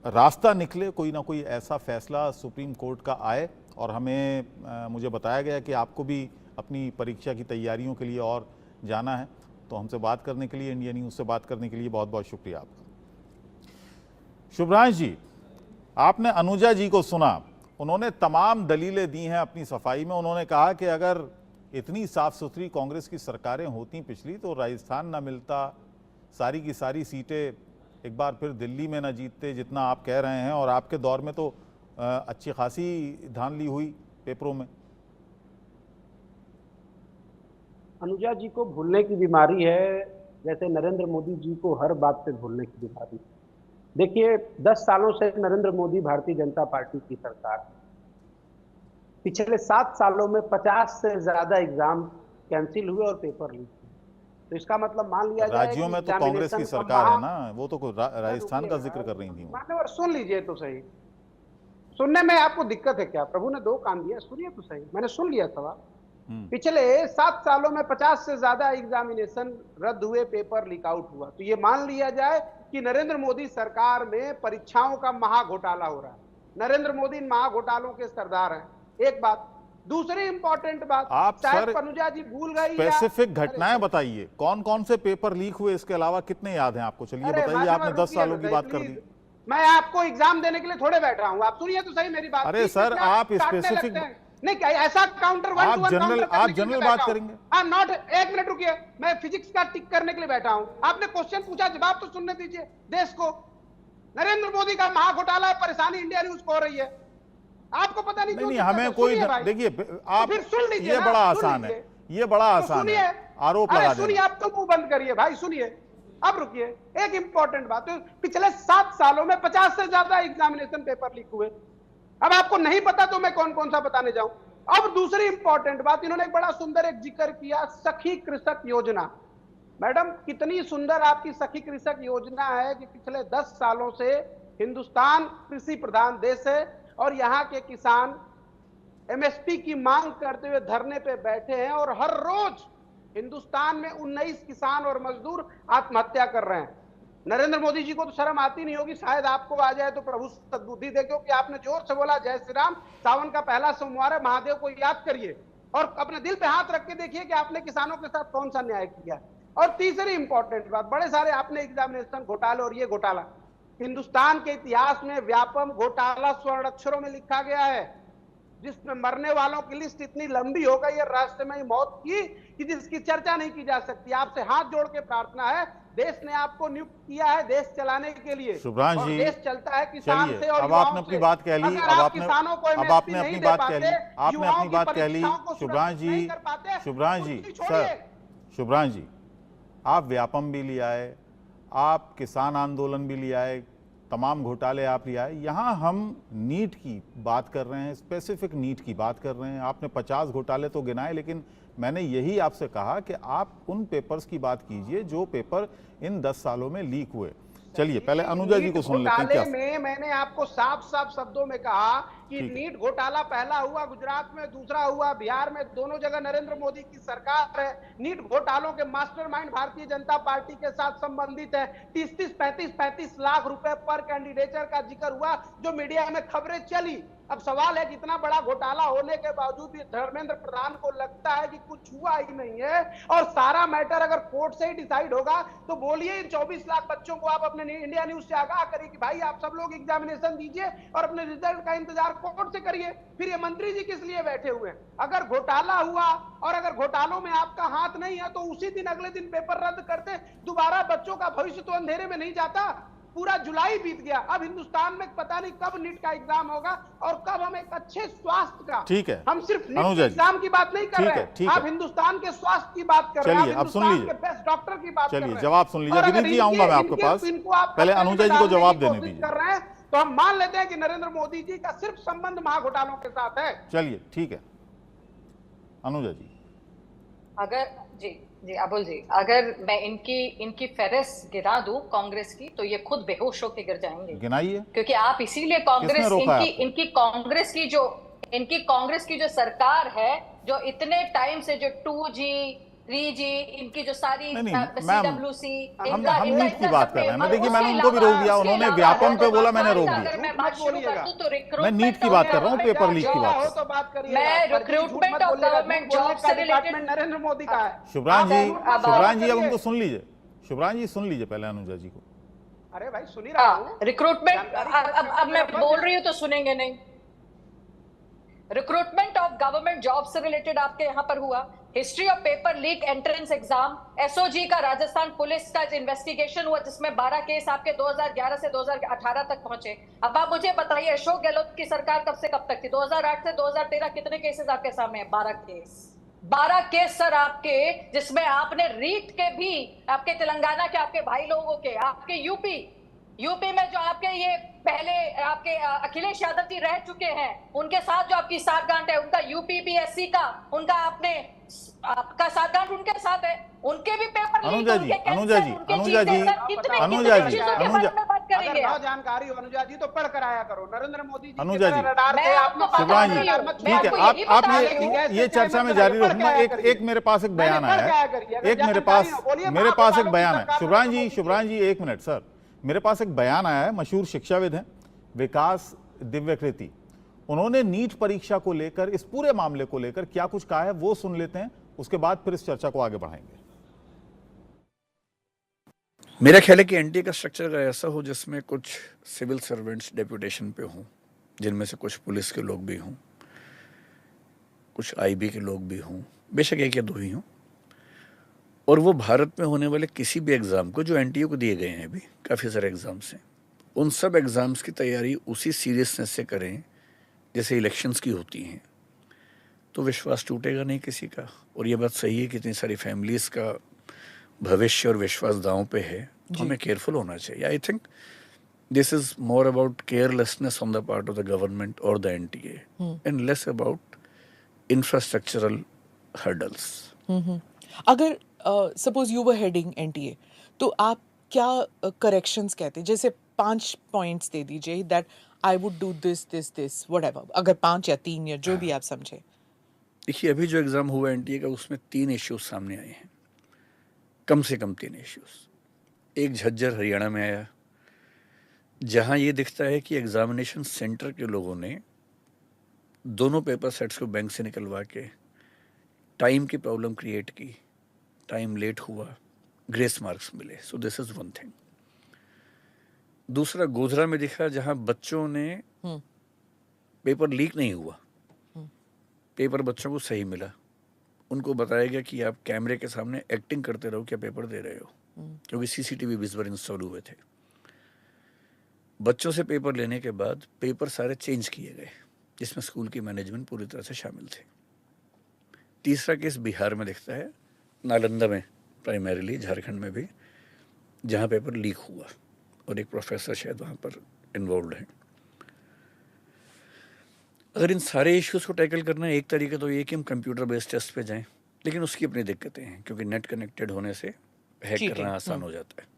रास्ता निकले, कोई ना कोई ऐसा फैसला सुप्रीम कोर्ट का आए। और हमें मुझे बताया गया कि आपको भी अपनी परीक्षा की तैयारियों के लिए और जाना है, तो हमसे बात करने के लिए, इंडिया न्यूज़ से बात करने के लिए बहुत बहुत शुक्रिया आपका। शुभ्रांश जी, आपने अनुजा जी को सुना, उन्होंने तमाम दलीलें दी हैं अपनी सफाई में। उन्होंने कहा कि अगर इतनी साफ सुथरी कांग्रेस की सरकारें होती पिछली तो राजस्थान ना मिलता, सारी की सारी सीटें एक बार फिर दिल्ली में ना जीतते जितना आप कह रहे हैं, और आपके दौर में तो अच्छी खासी धांधली हुई पेपरों में। अनुजा जी को भूलने की बीमारी है, जैसे नरेंद्र मोदी जी को हर बात पे भूलने की बीमारी। देखिए 10 सालों से नरेंद्र मोदी भारतीय जनता पार्टी की सरकार, पिछले 7 सालों में 50 से ज्यादा एग्जाम कैंसिल हुए और पेपर लीक हुए। तो इसका मतलब मान लिया जाए राज्यों में तो कांग्रेस की सरकार है ना, वो तो राजस्थान का जिक्र कर रही थी। मान्यवर सुन लीजिए तो सही, सुनने में आपको दिक्कत है क्या? प्रभु ने 2 कान दिया, सुनिए तो सही, मैंने सुन लिया सवाल। पिछले 7 सालों में 50 से ज्यादा एग्जामिनेशन रद्द हुए, पेपर लीक आउट हुआ। तो ये मान लिया जाए कि नरेंद्र मोदी सरकार में परीक्षाओं का महा घोटाला हो रहा है। नरेंद्र मोदी इन महा घोटालों के सरदार हैं, एक बात। दूसरी इंपॉर्टेंट बात, आप सर अनुजा जी भूल गई, स्पेसिफिक घटनाएं बताइए, कौन कौन से पेपर लीक हुए, इसके अलावा कितने याद हैं आपको? चलिए बताइए, आपने 10 सालों की बात कर दी। मैं आपको एग्जाम देने के लिए थोड़े बैठ रहा हूं, आप सुनिए तो सही मेरी बात। अरे सर आप स्पेसिफिक नहीं, क्या ऐसा काउंटर आप जनरल बात करेंगे? आप नॉट, एक मिनट रुकिए, मैं फिजिक्स का टिक करने के लिए बैठा हूं। आपने क्वेश्चन पूछा, जवाब तो सुनने दीजिए देश को। नरेंद्र मोदी का महा घोटाला, परेशानी इंडिया न्यूज को हो रही है, आपको पता नहीं क्यों? नहीं, हमें कोई, देखिए आप, फिर सुन लीजिए, ये बड़ा आसान है, ये बड़ा आसान है आरोप लगा देना। सुनिए, आप तो मुंह बंद करिए भाई, सुनिए। अब रुकिए, एक इंपॉर्टेंट बात, तो पिछले 7 सालों में 50 से ज्यादा एग्जामिनेशन पेपर लीक हुए। अब आपको नहीं पता तो मैं कौन कौन सा बताने जाऊं। अब दूसरी इंपॉर्टेंट बात, इन्होंने एक बड़ा सुंदर एक जिक्र किया, सखी कृषक योजना। मैडम कितनी सुंदर आपकी सखी कृषक योजना है कि पिछले 10 सालों से हिंदुस्तान कृषि प्रधान देश है और यहाँ के किसान एमएसपी की मांग करते हुए धरने पे बैठे हैं, और हर रोज हिंदुस्तान में 19 किसान और मजदूर आत्महत्या कर रहे हैं। नरेंद्र मोदी जी को तो शर्म आती नहीं होगी, शायद आपको आ जाए तो प्रभु सद्बुद्धि दे, क्योंकि आपने जोर से बोला जय श्री राम, सावन का पहला सोमवार है, महादेव को याद करिए और अपने दिल पे हाथ रख के देखिए कि आपने किसानों के साथ कौन सा न्याय किया। और तीसरी इंपॉर्टेंट बात, बड़े सारे आपने एग्जामिनेशन घोटाले, और ये घोटाला हिंदुस्तान के इतिहास में व्यापम घोटाला स्वर्ण अक्षरों में लिखा गया है, जिसमें मरने वालों की लिस्ट इतनी लंबी हो गई है रहस्यमयी मौत की कि जिसकी चर्चा नहीं की जा सकती। आपसे हाथ जोड़ के प्रार्थना है, देश ने आपको नियुक्त किया है देश चलाने के लिए, शुभ्रांश जी, देश चलता है किसान से। और अब आपने अपनी बात कह ली, अब आपने अपनी बात कह ली, आपने अपनी बात कह ली। शुभ्रांश जी, सर शुभ्रांश जी, आप व्यापम भी ले आए, आप किसान आंदोलन भी ले आए, तमाम घोटाले आप ले आए। यहाँ हम नीट की बात कर रहे हैं, स्पेसिफिक नीट की बात कर रहे हैं। आपने 50 घोटाले तो गिनाए, लेकिन मैंने यही आपसे कहा कि आप उन पेपर्स की बात कीजिए जो पेपर इन 10 सालों में लीक हुए। चलिए पहले अनुजा जी को सुन लेते हैं। क्या में मैंने आपको साफ साफ शब्दों में कहा कि नीट घोटाला पहला हुआ गुजरात में, दूसरा हुआ बिहार में, दोनों जगह नरेंद्र मोदी की सरकार है। नीट घोटालों के मास्टरमाइंड भारतीय जनता पार्टी के साथ संबंधित है। 30-35 लाख रुपए पर कैंडिडेचर का जिक्र हुआ, जो मीडिया में खबरें चली। अब सवाल है कि इतना बड़ा घोटाला होने के बावजूद भी धर्मेंद्र प्रधान को लगता है कि कुछ हुआ ही नहीं है, और सारा मैटर अगर कोर्ट से ही डिसाइड होगा तो बोलिए 24 लाख बच्चों को आप अपने इंडिया न्यूज से आगाह करिए कि भाई आप सब लोग एग्जामिनेशन दीजिए और अपने रिजल्ट का इंतजार कोर्ट से करिए। फिर ये मंत्री जी किस लिए बैठे हुए हैं? अगर घोटाला हुआ और अगर घोटालों में आपका हाथ नहीं है तो उसी दिन अगले दिन पेपर रद्द करते, दोबारा बच्चों का भविष्य तो अंधेरे में नहीं जाता। पूरा जुलाई बीत गया, अब हिंदुस्तान में पता नहीं कब नीट का एग्जाम होगा और कब हम एक अच्छे स्वास्थ्य का, ठीक है, हम सिर्फ नीट एग्जाम की बात नहीं कर रहे हैं, आप हिंदुस्तान के स्वास्थ्य की बात कर रहे हैं, अब सुन लीजिए, बेस्ट डॉक्टर की बात कर रहे हैं। जवाब सुन लीजिए, विनीत जी आऊंगा मैं आपके पास, पहले अनुजा जी को जवाब देने दीजिए। कर रहे हैं तो हम मान लेते हैं कि नरेंद्र मोदी जी का सिर्फ संबंध महाघोटालों के साथ है। चलिए ठीक है अनुजा जी। अगर जी अबुल जी, अगर मैं इनकी फेहरिस्त गिरा दूं कांग्रेस की तो ये खुद बेहोश होकर गिर जाएंगे। गिनाइए। क्योंकि आप इसीलिए कांग्रेस इनकी कांग्रेस की जो सरकार है, जो इतने टाइम से जो 2G 3G इनकी जो सारी CWC, हम नीट की बात कर रहे हैं ना। देखिए मैंने उनको भी रोक दिया, उन्होंने व्यापम पे बोला, मैंने रोक दिया। मैं बात शुरू कर दूं तो मैं नीट की बात कर रहा हूँ, पेपर लीक की बात। मैं रिक्रूटमेंट ऑफ गवर्नमेंट जॉब से रिलेटेड नरेंद्र मोदी का है। शुभ्रांश जी अब उनको सुन लीजिए, शुभ्रांश जी सुन लीजिए पहले अनुजा जी को। अरे भाई सुन ही रहा हूं। रिक्रूटमेंट अब मैं बोल रही हूँ तो सुनेंगे नहीं। रिक्रूटमेंट ऑफ गवर्नमेंट जॉब से रिलेटेड आपके यहाँ पर हुआ, history of paper leak entrance exam, SOG का राजस्थान पुलिस का इन्वेस्टिगेशन हुआ जिसमें 12 केस आपके 2011 से 2018 तक पहुंचे। अब आप मुझे बताइए, अशोक गहलोत की सरकार कब से कब तक थी? 2008 से 2013 कितने केसेस आपके सामने हैं? 12 केस सर आपके, जिसमें आपने रीट के भी, आपके तेलंगाना के, आपके भाई लोगों के, आपके यूपी में जो आपके ये पहले आपके अखिलेश यादव जी रह चुके हैं, उनके साथ जो आपकी साठगांठ है, उनका यूपीपीएससी का, उनका आपका साठगांठ उनके साथ है, उनके भी पेपर अनुजा जी, अगर न जानकारी हो अनुजा जी तो पढ़ कर आया करो। नरेंद्र मोदी जी अनुजा जी, शिवराज जी, ठीक है, आप ये चर्चा में जारी रखूंगा। एक मेरे पास एक बयान आया है, एक मेरे पास एक बयान है। शिवराज जी एक मिनट सर, मेरे पास एक बयान आया है, मशहूर शिक्षाविद हैं विकास दिव्यकृति, उन्होंने नीट परीक्षा को लेकर, इस पूरे मामले को लेकर क्या कुछ कहा है वो सुन लेते हैं, उसके बाद फिर इस चर्चा को आगे बढ़ाएंगे। मेरा ख्याल है कि एनडीए का स्ट्रक्चर ऐसा हो जिसमें कुछ सिविल सर्वेंट्स डेप्यूटेशन पे हों, जिनमें से कुछ पुलिस के लोग भी हों, कुछ आईबी के लोग भी हों, बेशक एक या दो ही हों, और वो भारत में होने वाले किसी भी एग्ज़ाम को, जो एनटीए को दिए गए हैं अभी काफ़ी सारे एग्ज़ाम्स हैं, उन सब एग्ज़ाम्स की तैयारी उसी सीरियसनेस से करें जैसे इलेक्शंस की होती हैं, तो विश्वास टूटेगा नहीं किसी का। और ये बात सही है कि इतनी सारी फैमिलीज़ का भविष्य और विश्वास दांव पे है, तो हमें केयरफुल होना चाहिए। I think this is more about carelessness on the part of the government और the NTA and less about infrastructural hurdles. अगर suppose you were heading NTA, तो आप क्या करेक्शंस कहते हैं? जैसे 5 पॉइंट्स दे दीजिए that I would do this this this whatever, अगर 5 या 3 या जो भी आप समझे। देखिए, अभी जो एग्ज़ाम हुआ एनटीए का, उसमें 3 इश्यूज सामने आए हैं, कम से कम 3 इश्यूज। एक झज्जर हरियाणा में आया, जहां ये दिखता है कि एग्जामिनेशन सेंटर के लोगों ने दोनों पेपर सेट्स को बैंक से निकलवा के टाइम की प्रॉब्लम क्रिएट की, टाइम लेट हुआ, ग्रेस मार्क्स मिले। So this is one thing. दूसरा गोधरा में दिखा, जहां बच्चों ने पेपर लीक नहीं हुआ, पेपर बच्चों को सही मिला, उनको बताया गया कि आप कैमरे के सामने एक्टिंग करते रहो, क्या पेपर दे रहे हो, क्योंकि सीसीटीवी भी इस बार इंस्टॉल हुए थे। बच्चों से पेपर लेने के बाद पेपर सारे चेंज किए गए, जिसमें स्कूल की मैनेजमेंट पूरी तरह से शामिल थे। तीसरा केस बिहार में दिखता है, नालंदा में प्राइमरीली, झारखंड में भी, जहां पेपर लीक हुआ और एक प्रोफेसर शायद वहां पर इन्वॉल्व है। अगर इन सारे इश्यूज को टैकल करना है, एक तरीका तो ये कि हम कंप्यूटर बेस्ड टेस्ट पे जाएं, लेकिन उसकी अपनी दिक्कतें हैं, क्योंकि नेट कनेक्टेड होने से हैक करना आसान हो जाता है।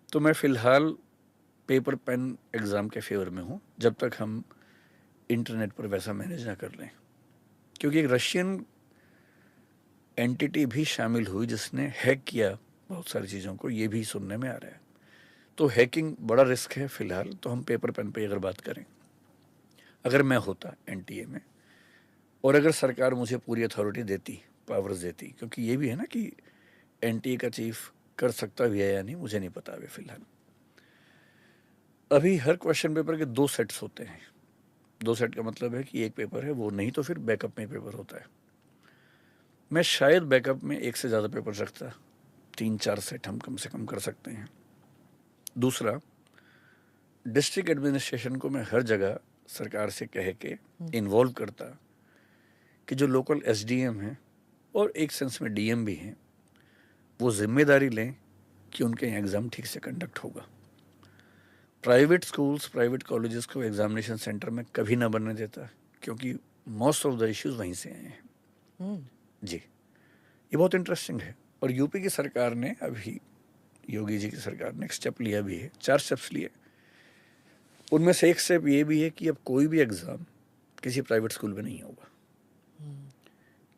तो मैं फ़िलहाल पेपर पेन एग्ज़ाम के फेवर में हूँ, जब तक हम इंटरनेट पर वैसा मैनेज ना कर लें, क्योंकि एक रशियन एंटिटी भी शामिल हुई जिसने हैक किया बहुत सारी चीज़ों को, ये भी सुनने में आ रहा है। तो हैकिंग बड़ा रिस्क है फ़िलहाल, तो हम पेपर पेन पे अगर बात करें, अगर मैं होता एनटीए में और अगर सरकार मुझे पूरी अथॉरिटी देती, पावर्स देती, क्योंकि ये भी है ना कि एनटीए का चीफ कर सकता भी है या नहीं, मुझे नहीं पता अभी फ़िलहाल। अभी हर क्वेश्चन पेपर के 2 सेट्स होते हैं। 2 सेट का मतलब है कि एक पेपर है वो, नहीं तो फिर बैकअप में पेपर होता है। मैं शायद बैकअप में 1 से ज़्यादा पेपर रखता, 3-4 सेट हम कम से कम कर सकते हैं। दूसरा, डिस्ट्रिक्ट एडमिनिस्ट्रेशन को मैं हर जगह सरकार से कह के इन्वॉल्व करता कि जो लोकल एसडीएम हैं और एक सेंस में डीएम भी हैं, वो जिम्मेदारी लें कि उनके एग्ज़ाम ठीक से कंडक्ट होगा। प्राइवेट स्कूल्स, प्राइवेट कॉलेजेस को एग्जामिनेशन सेंटर में कभी ना बनने देता, क्योंकि मोस्ट ऑफ द इश्यूज वहीं से आए हैं। जी, ये बहुत इंटरेस्टिंग है। और यूपी की सरकार ने, अभी योगी जी की सरकार ने एक स्टेप लिया भी है, 4 स्टेप्स लिए। उनमें से एक स्टेप ये भी है कि अब कोई भी एग्ज़ाम किसी प्राइवेट स्कूल में नहीं होगा,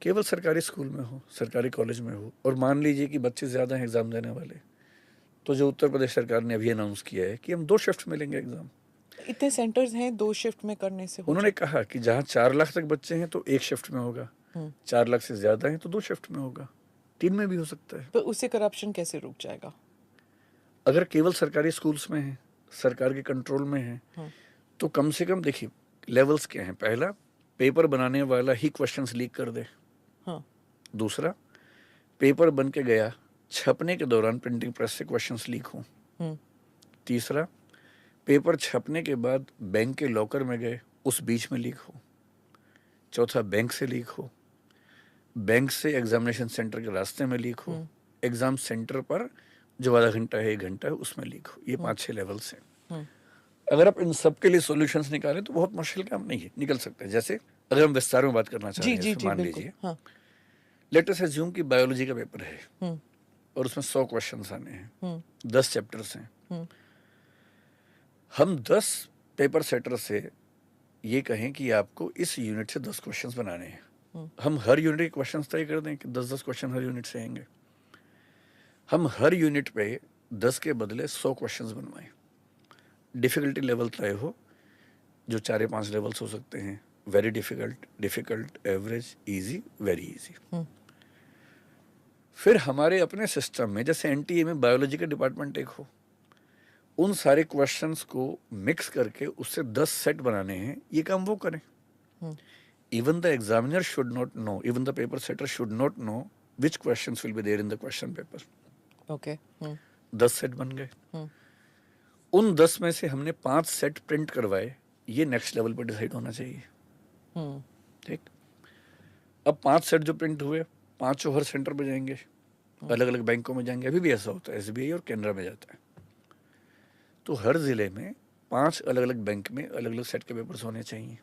केवल सरकारी स्कूल में हो, सरकारी कॉलेज में हो। और मान लीजिए कि बच्चे ज़्यादा हैं एग्ज़ाम देने वाले, तो जो उत्तर प्रदेश सरकार ने अभी अनाउंस किया है कि हम 2 शिफ्ट में लेंगे एग्ज़ाम। इतने सेंटर्स हैं, 2 शिफ्ट में करने से उन्होंने कहा कि जहाँ 4 लाख तक बच्चे हैं तो 1 शिफ्ट में होगा, 4 लाख से ज़्यादा हैं तो 2 शिफ्ट में होगा, 3 में भी हो सकता है। तो उससे करप्शन कैसे रुक जाएगा? अगर केवल सरकारी स्कूल्स में है, सरकार के कंट्रोल में है, तो कम से कम देखिए लेवल्स क्या हैं। पहला, पेपर बनाने वाला ही क्वेश्चंस लीक कर दे। हाँ। दूसरा, पेपर बन के गया, छपने के दौरान प्रिंटिंग प्रेस से क्वेश्चंस लीक हों। तीसरा, पेपर छपने के बाद बैंक के लॉकर में गए, उस बीच में लीक हो। चौथा, बैंक से लीक हो, बैंक से एग्जामिनेशन सेंटर के रास्ते में लीक हो, एग्जाम सेंटर पर जो आधा घंटा है 1 घंटा है उसमें लीक हो। ये 5-6 लेवल्स हैं। अगर आप इन सब के लिए सॉल्यूशंस निकालें तो बहुत मुश्किल काम नहीं है, निकल सकते हैं। जैसे अगर हम विस्तार में बात करना चाह रहे हैं, मान लीजिए लेट अस अज्यूम कि बायोलॉजी का पेपर है और उसमें 100 क्वेश्चंस आने हैं, 10 चैप्टर्स हैं। हम 10 पेपर सेटर से ये कहें कि आपको इस यूनिट से 10 क्वेश्चंस बनाने हैं। हम हर यूनिट के क्वेश्चंस तय कर दें कि 10-10 क्वेश्चन हर यूनिट से आएंगे। हम हर यूनिट पे 10 के बदले 100 क्वेश्चंस बनवाएं। डिफ़िकल्टी लेवल तय हो, जो 4 या 5 लेवल्स हो सकते हैं, very difficult, difficult, average, easy, very easy. फिर हमारे अपने सिस्टम में जैसे एनटीए में बायोलॉजी का डिपार्टमेंट एक हो, उन सारे क्वेश्चंस को मिक्स करके उससे 10 सेट बनाने हैं, ये काम वो करें। Even the examiner should not know, even the paper setter should not know which questions will be there in the question paper. Okay. 10 set बन गए। उन 10 में से हमने 5 सेट प्रिंट करवाए, ये नेक्स्ट लेवल पर डिसाइड होना चाहिए। ठीक। अब 5 सेट जो प्रिंट हुए, 5 हर सेंटर पे जाएंगे, अलग अलग बैंकों में जाएंगे। अभी भी ऐसा होता है, एसबीआई और केनरा में जाता है। तो हर जिले में 5 अलग अलग बैंक में अलग अलग सेट के पेपर्स होने चाहिए।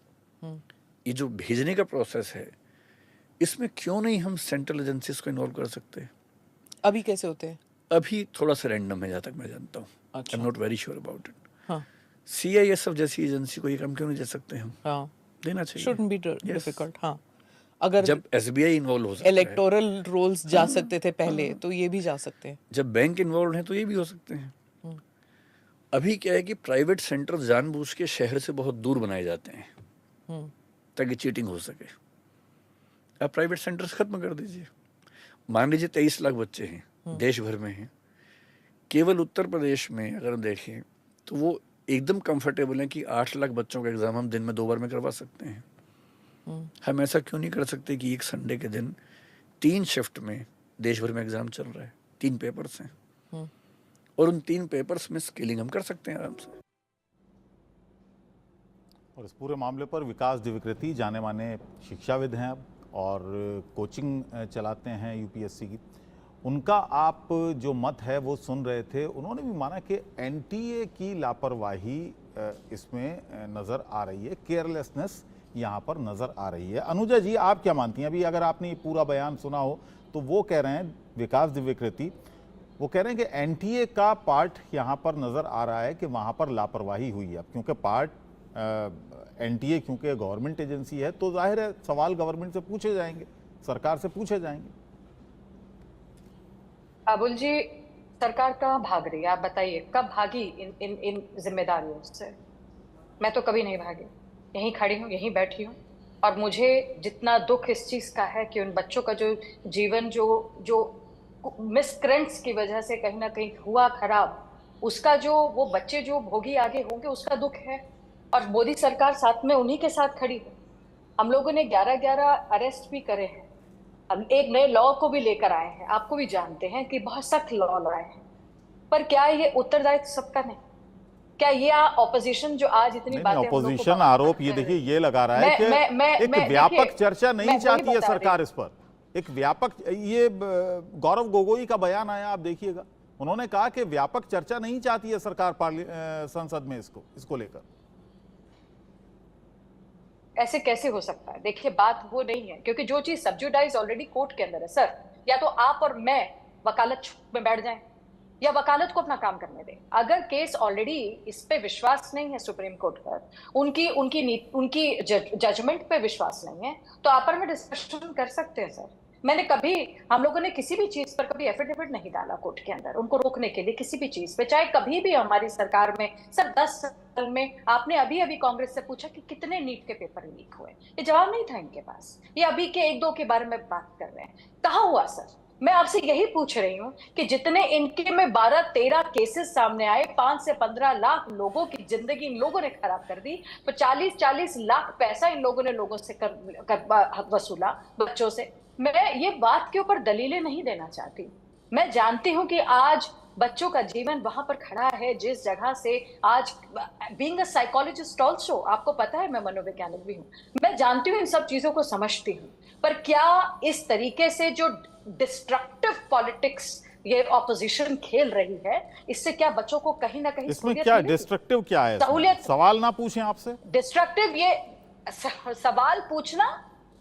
ये जो भेजने का प्रोसेस है, इसमें क्यों नहीं हम सेंट्रल एजेंसीज को इन्वॉल्व कर सकते हैं? अभी कैसे होते हैं? अभी थोड़ा सा रैंडम है, जहाँ तक मैं जानता हूँ। अच्छा। I am not very sure about it. हाँ। सीआईएसएफ जैसी एजेंसी को ये काम क्यों नहीं दे सकते हम? हाँ। देना चाहिए। Shouldn't be difficult। हाँ। अगर जब एसबीआई इन्वॉल्व हो सकता है, इलेक्टोरल रोल्स जा सकते थे पहले, तो ये भी जा सकते हैं। जब बैंक इन्वॉल्व है तो ये भी हो सकते हैं। अभी क्या है कि प्राइवेट सेंटर जानबूझ के शहर से बहुत दूर बनाए जाते हैं ताकि चीटिंग हो सके। आप प्राइवेट सेंटर्स खत्म कर दीजिए। मान लीजिए 23 लाख बच्चे हैं, देश भर में हैं। केवल उत्तर प्रदेश में अगर हम देखें तो वो एकदम कंफर्टेबल है कि 8 लाख बच्चों का एग्जाम हम दिन में 2 बार में करवा सकते हैं। हम ऐसा क्यों नहीं कर सकते कि एक संडे के दिन 3 शिफ्ट में देश भर में एग्जाम चल रहा है, 3 पेपर्स हैं, और उन 3 पेपर्स में स्किलिंग हम कर सकते हैं आराम से। और इस पूरे मामले पर विकास द्विवेदी जाने माने शिक्षाविद हैं और कोचिंग चलाते हैं यूपीएससी की। उनका आप जो मत है वो सुन रहे थे। उन्होंने भी माना कि एनटीए की लापरवाही इसमें नज़र आ रही है, केयरलेसनेस यहाँ पर नज़र आ रही है। अनुजा जी, आप क्या मानती हैं? अभी अगर आपने ये पूरा बयान सुना हो तो वो कह रहे हैं, विकास द्विवेदी वो कह रहे हैं कि एनटीए का पार्ट यहाँ पर नज़र आ रहा है कि वहाँ पर लापरवाही हुई है। अब क्योंकि पार्ट एनटीए क्योंकि गवर्नमेंट एजेंसी है तो जाहिर है सवाल गवर्नमेंट से पूछे जाएंगे, सरकार से पूछे जाएंगे। अबुल जी, सरकार कहाँ भाग रही है? आप बताइए, कब भागी इन जिम्मेदारियों से? मैं तो कभी नहीं भागी, यहीं खड़ी हूँ, यहीं बैठी हूँ। और मुझे जितना दुख इस चीज का है कि उन बच्चों का जो जीवन जो मिसक्रेंट्स की वजह से कहीं ना कहीं हुआ खराब, उसका जो वो बच्चे जो भोगी आगे होंगे उसका दुख है। और मोदी सरकार साथ में उन्हीं के साथ खड़ी है। हम लोगों ने 11-11 अरेस्ट भी करे हैं, हम एक नए लॉ को भी लेकर आए हैं, आपको भी जानते हैं कि बहुत सख्त लॉ लाए हैं। पर क्या ये उत्तरदायित्व सबका नहीं? क्या ये ऑपोजिशन जो आज इतनी बातें ऑपोजिशन आरोप ये देखिए ये लगा रहा है कि एक व्यापक चर्चा नहीं चाहती है सरकार इस पर। एक व्यापक, ये गौरव गोगोई का बयान आया, आप देखिएगा, उन्होंने कहा कि व्यापक चर्चा नहीं चाहती है सरकार संसद में इसको लेकर। ऐसे कैसे हो सकता है? देखिए, बात वो नहीं है, क्योंकि जो चीज सब्जुडाइज ऑलरेडी कोर्ट के अंदर है सर। या तो आप और मैं वकालत में बैठ जाएं या वकालत को अपना काम करने दें। अगर केस ऑलरेडी इस पे विश्वास नहीं है सुप्रीम कोर्ट पर, उनकी जजमेंट पे विश्वास नहीं है, तो आपस में डिस्कशन कर सकते हैं सर। हम लोगों ने किसी भी चीज पर कभी एफिडेविट नहीं डाला कोर्ट के अंदर उनको रोकने के लिए, किसी भी चीज पे, चाहे कभी भी हमारी सरकार में। सर 10 साल में आपने अभी कांग्रेस से पूछा कि कितने नीट के पेपर लीक हुए, ये जवाब नहीं था इनके पास। ये अभी के 1-2 के बारे में बात कर रहे हैं। कहाँ हुआ सर? मैं आपसे यही पूछ रही हूँ कि जितने इनके में 12-13 केसेस सामने आए, 5 से 15 लाख लोगों की जिंदगी इन लोगों ने खराब कर दी, 40-40 लाख पैसा इन लोगों ने लोगों से वसूला, बच्चों से। मैं ये बात के ऊपर दलीलें नहीं देना चाहती। मैं जानती हूं कि आज बच्चों का जीवन वहां पर खड़ा है जिस जगह से आज, बीइंग अ साइकोलॉजिस्ट ऑल्सो, आपको पता है मैं मनोवैज्ञानिक भी हूं, मैं जानती हूं, इन सब चीजों को समझती हूं। पर क्या इस तरीके से जो डिस्ट्रक्टिव पॉलिटिक्स ये ऑपोजिशन खेल रही है, इससे क्या बच्चों को कहीं ना कहीं इसमें क्या डिस्ट्रक्टिव क्या है? सहूलियत, सवाल ना पूछें आपसे डिस्ट्रक्टिव ये सवाल पूछना,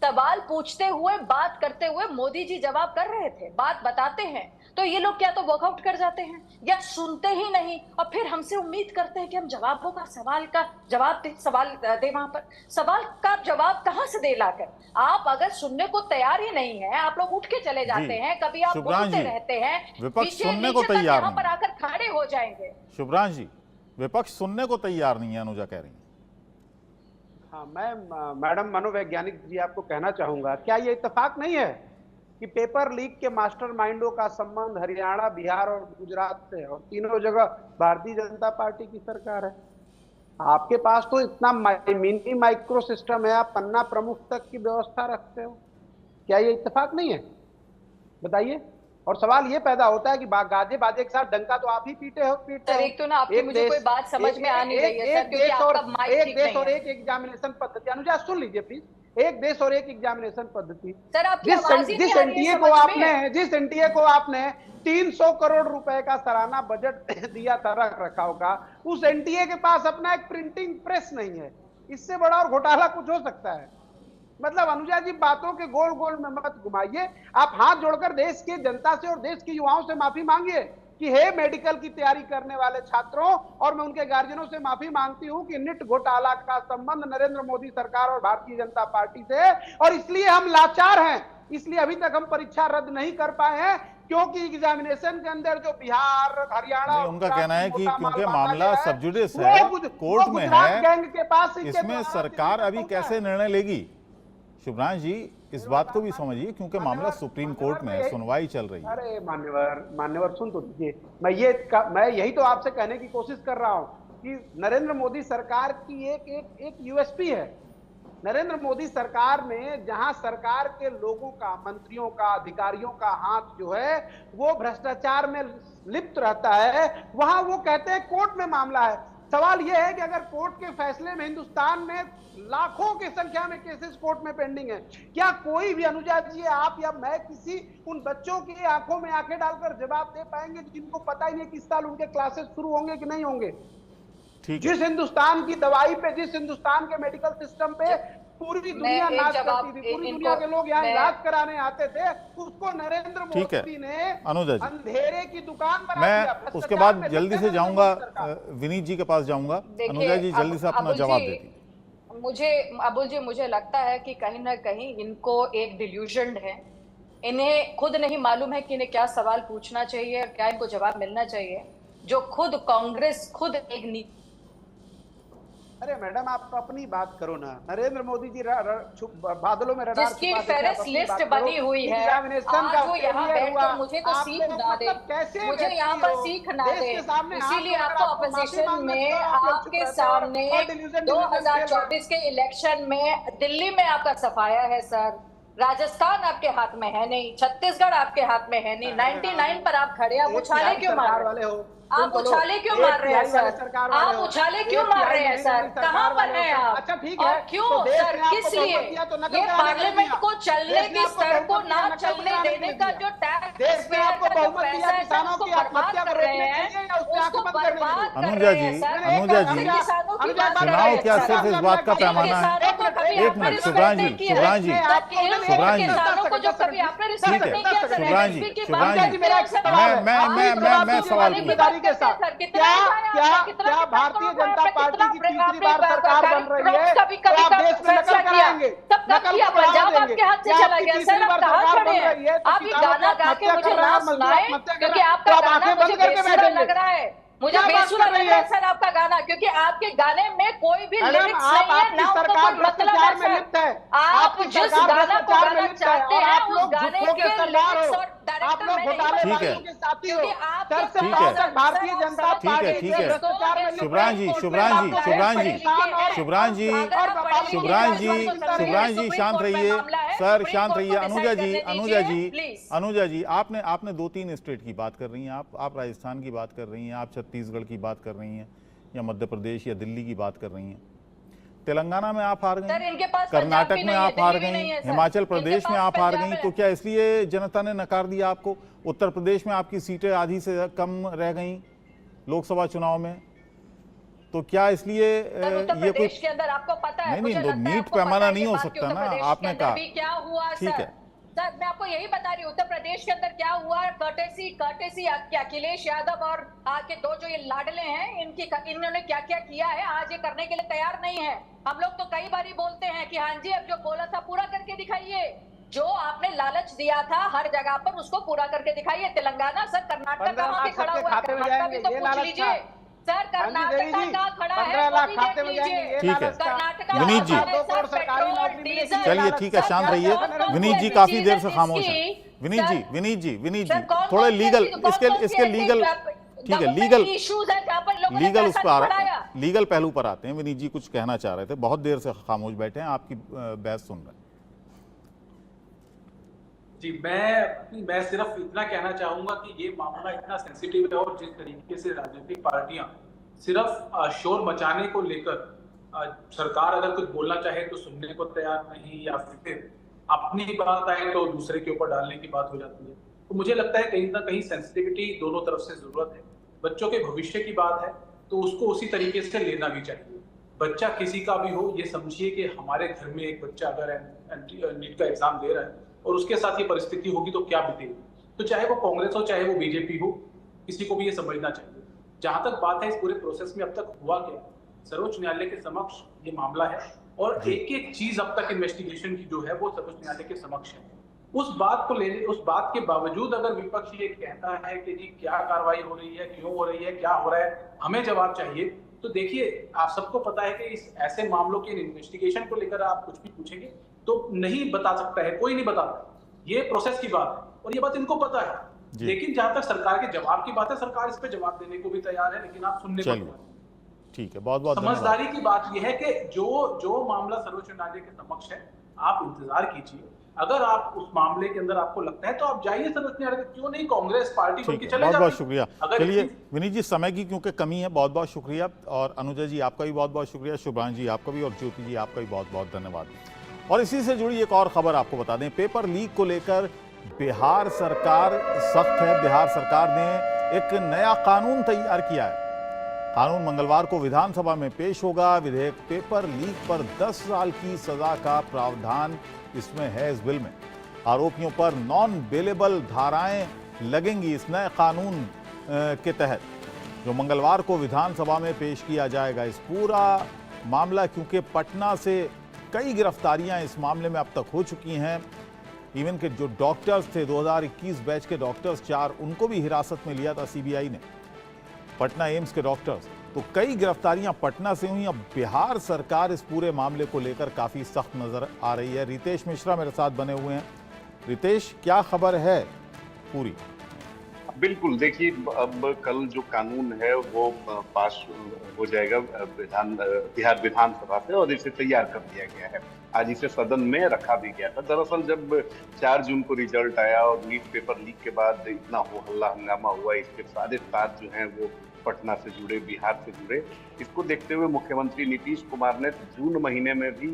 सवाल पूछते हुए, बात करते हुए मोदी जी जवाब कर रहे थे, बात बताते हैं, तो ये लोग क्या तो वॉकआउट कर जाते हैं या सुनते ही नहीं, और फिर हमसे उम्मीद करते हैं कि हम जवाबों का सवाल का जवाब दे, सवाल दे। वहां पर सवाल का जवाब कहां से दे लाकर? आप अगर सुनने को तैयार ही नहीं है, आप लोग उठ के चले जाते हैं, कभी आप बोलते रहते हैं, विपक्ष सुनने को तैयार यहाँ पर आकर खड़े हो जाएंगे। शुभ्रांश जी, विपक्ष सुनने को तैयार नहीं है, अनुजा कह रही है। हाँ, मैं मैडम मनोवैज्ञानिक जी आपको कहना चाहूंगा, क्या ये इत्तेफाक नहीं है कि पेपर लीक के मास्टरमाइंडों का संबंध हरियाणा, बिहार और गुजरात से है, और तीनों जगह भारतीय जनता पार्टी की सरकार है। आपके पास तो इतना मिनी माइक्रो सिस्टम है, आप पन्ना प्रमुख तक की व्यवस्था रखते हो। क्या ये इत्तेफाक नहीं है? बताइए। और सवाल ये पैदा होता है कि गाजे बाजे के साथ डंका तो आप ही पीटते हो। एक तो ना आपकी मुझे कोई बात समझ में आ नहीं रही है सर, क्योंकि आपका माइक ठीक नहीं है। एक देश और एक एग्जामिनेशन पद्धति, अनुजा सुन लीजिए प्लीज, एक देश और एक एग्जामिनेशन पद्धति। सर आपकी आवाज ही नहीं आ रही है जिस एनटीए को आपने 300 करोड़ रुपए का सालाना बजट दिया था रख रखाव का, उस एनटीए के पास अपना एक प्रिंटिंग प्रेस नहीं है। इससे बड़ा और घोटाला कुछ हो सकता है? मतलब अनुजा जी, बातों के गोल गोल में मत घुमाइए। आप हाथ जोड़कर देश की जनता से और देश के युवाओं से माफी मांगिए कि हे मेडिकल की तैयारी करने वाले छात्रों, और मैं उनके गार्जियनों से माफी मांगती हूं कि नीट घोटाला का संबंध नरेंद्र मोदी सरकार और भारतीय जनता पार्टी से, और इसलिए हम लाचार हैं, इसलिए अभी तक हम परीक्षा रद्द नहीं कर पाए हैं, क्योंकि एग्जामिनेशन के अंदर जो बिहार, हरियाणा, उनका कहना है कि क्योंकि मामला सब जुडिस है, कोर्ट में है, इसमें सरकार अभी कैसे निर्णय लेगी? शुभ्रांश जी, इस बात को भी समझिए, क्योंकि मामला सुप्रीम कोर्ट में है, सुनवाई चल रही है। अरे मान्यवर सुन तो दीजिए, मैं यही तो आपसे कहने की कोशिश कर रहा हूं कि नरेंद्र मोदी सरकार की एक यूएसपी है। नरेंद्र मोदी सरकार में जहां सरकार के लोगों का, मंत्रियों का, अधिकारियों का हाथ जो है वो भ्रष्टाचार में लिप्त रहता है, वहां वो कहते हैं कोर्ट में मामला है। सवाल यह है कि अगर कोर्ट के फैसले में हिंदुस्तान में लाखों की संख्या में केसेस कोर्ट में पेंडिंग है, क्या कोई भी, अनुजा जी, आप या मैं, किसी उन बच्चों की आंखों में आंखें डालकर जवाब दे पाएंगे जिनको पता ही नहीं किस साल उनके क्लासेस शुरू होंगे कि नहीं होंगे? जिस हिंदुस्तान की दवाई पे, जिस हिंदुस्तान के मेडिकल सिस्टम पे पूरी दुनिया नाच करती थी, पूरी दुनिया के लोग यहाँ इलाज कराने आते थे, उसको नरेंद्र मोदी ने अंधेरे की दुकान बना दिया। मैं उसके बाद जल्दी से जाऊंगा, विनीत जी के पास जाऊंगा। अनुजा जी जल्दी से अपना जवाब देती। अबुल जी, मुझे लगता है कि कहीं ना कहीं इनको एक डिल्यूजन है, इन्हें खुद नहीं मालूम है कि इन्हें क्या सवाल पूछना चाहिए और क्या इनको जवाब मिलना चाहिए, जो खुद कांग्रेस खुद एक अरे मैडम, आप अपनी बात करो ना। नरेंद्र मोदी जी बादलों में रडार जिसकी फेरिस्त लिस्ट बनी हुई है, आज वो यहाँ बैठकर मुझे तो सीख ना दे, मुझे यहाँ पर सीख ना दे, इसीलिए आपको अपोजिशन में आपके सामने 2024 के इलेक्शन में दिल्ली में आपका सफाया है सर, राजस्थान आपके हाथ में है नहीं, छत्तीसगढ़ आपके हाथ में है नहीं, 99 पर आप खड़े, आप उछाले क्यों मार रहे हो? आप उछाले क्यों मार रहे हैं सर? आप उछाले क्यों मार रहे हैं सर? कहाँ पर हैं आप? अच्छा ठीक है, क्यों सर, किस लिए? ये पार्लियामेंट को चलने की सड़क को ना चलने देने का जो टैक्स पे आपको बहुमत दिया किसानों की आत्महत्या कर रहे हैं, उसको बर्बाद कर रहे हैं सर। अनुजा जी, चुनाव क्या सिर्फ इस बात का पैमाना है? एक मिनट, शुभ्रांश जी, ठीक है, मैं सवाल के साथ क्या भारतीय जनता पार्टी की तीसरी बार सरकार बन रही है, तो आप देश में नकल कराएंगे? नकल पंजाब आपके हाथ से चला गया सर, आप कहाँ खड़े हैं? आप ये गाना गा के मुझे ना सुनाए, क्योंकि आपका गाना मुझे बेसुरा लग रहा है, मुझे बेसुरा लग रहा है सर आपका गाना, क्योंकि आपके गाने में कोई भी लिरिक्स नहीं है, ना उसका कोई मतलब है सर। आप जिस गाना को गाना चाहते हैं उस गाने के लिरिक्स और आप लोग घोटालेबाजों के साथी हो। सर से ठीक है। भारतीय जनता पार्टी ठीक है। भ्रष्टाचार में शुभ्रांश जी, शांत रहिए। सर शांत रहिए। अनुजा जी, आपने 2-3 स्टेट की बात कर रही हैं, आप राजस्थान की बात कर रही हैं, आप छत्तीसगढ़ की बात कर रही हैं, या मध्य प्रदेश या दिल्ली की बात कर रही हैं। तेलंगाना में आप हार गई, कर्नाटक में आप हार गई, हिमाचल प्रदेश में आप हार गई, तो क्या इसलिए जनता ने नकार दिया आपको? उत्तर प्रदेश में आपकी सीटें आधी से कम रह गई लोकसभा चुनाव में, तो क्या इसलिए ये कुछ के अंदर आपको पता है? नहीं, नीट पैमाना नहीं हो सकता ना, आपने कहा। क्या हुआ ठीक है सर, मैं आपको यही बता रही हूँ, उत्तर प्रदेश के अंदर क्या हुआ। कर्टेसी अखिलेश यादव और आके दो जो ये लाडले हैं, इन्होंने क्या क्या किया है, आज ये करने के लिए तैयार नहीं है। हम लोग तो कई बार बोलते हैं कि हाँ जी, अब जो बोला था पूरा करके दिखाइए, जो आपने लालच दिया था हर जगह पर उसको पूरा करके दिखाइए। तेलंगाना सर, कर्नाटक कहाँ पे खड़ा हुआ है? कर्नाटक भी तो पूछ लीजिए सर, कर्नाटक कहाँ खड़ा है? 15 लाख खाते में जाएंगे। ठीक है विनीत जी, चलिए ठीक है, शांत रहिए। विनीत जी काफी देर से खामोश है। विनीत जी थोड़े लीगल, इसके लीगल, ठीक है, लीगल उस पर लीगल पहलू पर आते हैं। विनीत जी कुछ कहना चाह रहे थे, बहुत देर से खामोश बैठे हैं, आपकी बहस सुन रहे हैं। जी, मैं सिर्फ इतना कहना चाहूंगा कि ये मामला इतना सेंसिटिव है, और जिस तरीके से राजनीतिक पार्टियां सिर्फ शोर मचाने को लेकर, सरकार अगर कुछ बोलना चाहे तो सुनने को तैयार नहीं, या फिर अपनी बात आए तो दूसरे के ऊपर डालने की बात हो जाती है। तो मुझे लगता है कहीं ना कहीं सेंसिटिविटी दोनों तरफ से जरूरत है। बच्चों के भविष्य की बात है तो उसको उसी तरीके से लेना भी चाहिए। बच्चा किसी का भी हो, ये समझिए कि हमारे घर में एक बच्चा अगर नीट का एग्जाम दे रहा है और उसके साथ ये परिस्थिति होगी तो क्या बीतेगी। तो चाहे वो कांग्रेस हो चाहे वो बीजेपी हो, किसी को भी ये समझना चाहिए। जहां तक बात है इस पूरे प्रोसेस में अब तक हुआ क्या, सर्वोच्च न्यायालय के समक्ष ये मामला है, और एक चीज अब तक इन्वेस्टिगेशन की जो है वो सर्वोच्च न्यायालय के समक्ष है। उस बात के बावजूद अगर विपक्ष ये कहता है कि जी क्या कार्रवाई हो रही है, क्यों हो रही है, क्या हो रहा है, हमें जवाब चाहिए, तो देखिए आप सबको पता है कि इस ऐसे मामलों के इन्वेस्टिगेशन को लेकर आप कुछ भी पूछेंगे तो नहीं बता सकता है, कोई नहीं बताता। ये प्रोसेस की बात है और ये बात इनको पता है। लेकिन जहां तक सरकार के जवाब की बात है, सरकार इस पे जवाब देने को भी तैयार है, लेकिन आप सुनने को ठीक है, बहुत समझदारी की बात यह है कि जो मामला सर्वोच्च न्यायालय के समक्ष है, आप इंतजार कीजिए। अगर आप उस मामले के अंदर आपको लगता है तो आप जाइए सर्वोच्च न्यायालय, क्यों नहीं कांग्रेस पार्टी बन के चले जाइए। बहुत शुक्रिया। चलिए विनीत जी, समय की क्योंकि कमी है, बहुत बहुत शुक्रिया। और अनुजा जी आपका भी बहुत बहुत शुक्रिया, शुभ्रांश जी आपका भी, और ज्योति जी आपका भी बहुत बहुत धन्यवाद। और इसी से जुड़ी एक और खबर आपको बता दें, पेपर लीक को लेकर बिहार सरकार सख्त है। बिहार सरकार ने एक नया कानून तैयार किया है। कानून मंगलवार को विधानसभा में पेश होगा। विधेयक पेपर लीक पर 10 साल की सजा का प्रावधान इसमें है। इस बिल में आरोपियों पर नॉन बेलेबल धाराएं लगेंगी। इस नए कानून के तहत जो मंगलवार को विधानसभा में पेश किया जाएगा। इस पूरा मामला, क्योंकि पटना से कई गिरफ्तारियां इस मामले में अब तक हो चुकी हैं। इवन के जो डॉक्टर्स थे 2021 बैच के डॉक्टर्स 4, उनको भी हिरासत में लिया था सीबीआई ने, पटना एम्स के डॉक्टर्स। तो कई गिरफ्तारियां पटना से हुई। अब बिहार सरकार इस पूरे मामले को लेकर काफी सख्त नजर आ रही है। रितेश मिश्रा मेरे साथ बने हुए हैं। रितेश, क्या खबर है पूरी? बिल्कुल, देखिए अब कल जो कानून है वो पास हो जाएगा बिहार विधानसभा से, और इसे तैयार कर दिया गया है। आज इसे सदन में रखा भी गया था। दरअसल जब 4 जून को रिजल्ट आया और नीट पेपर लीक के बाद इतना हो हल्ला हंगामा हुआ, इसके सारे तार जो हैं वो पटना से जुड़े, बिहार से जुड़े, इसको देखते हुए मुख्यमंत्री नीतीश कुमार ने जून महीने में भी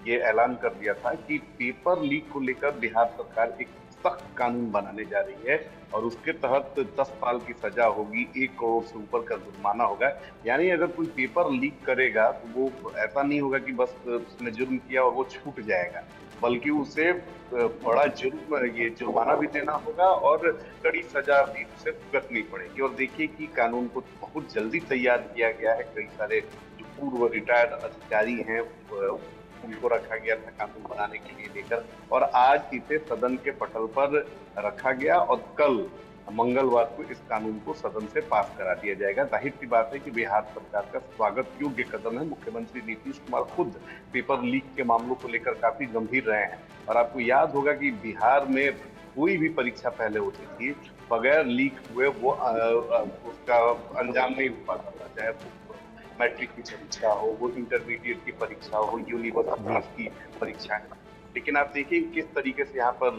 ये ऐलान कर दिया था कि पेपर लीक को लेकर बिहार सरकार एक सख्त कानून बनाने जा रही है, और उसके तहत 10 साल की सजा होगी, 1 करोड़ से ऊपर का जुर्माना होगा। यानी अगर कोई पेपर लीक करेगा तो वो ऐसा नहीं होगा कि बस उसने जुर्म किया और वो छूट जाएगा, बल्कि उसे बड़ा जुर्माना भी देना होगा और कड़ी सजा भी उसे भुगतनी पड़ेगी। और देखिए कि कानून को बहुत जल्दी तैयार किया गया है। कई सारे जो पूर्व रिटायर्ड अधिकारी हैं उनको रखा गया था कानून बनाने के लिए लेकर, और आज इसे सदन के पटल पर रखा गया और कल मंगलवार को इस कानून को सदन से पास करा दिया जाएगा। जाहिर सी बात है कि बिहार सरकार का स्वागत योग्य कदम है। मुख्यमंत्री नीतीश कुमार खुद पेपर लीक के मामलों को लेकर काफी गंभीर रहे हैं, और आपको याद होगा कि बिहार में कोई भी परीक्षा पहले होती थी बगैर लीक हुए वो उसका अंजाम नहीं हो पाता था, चाहे वो मैट्रिक की परीक्षा हो, वो इंटरमीडिएट की परीक्षा हो, यूनिवर्सिटी की परीक्षा है। लेकिन आप देखिए किस तरीके से यहाँ पर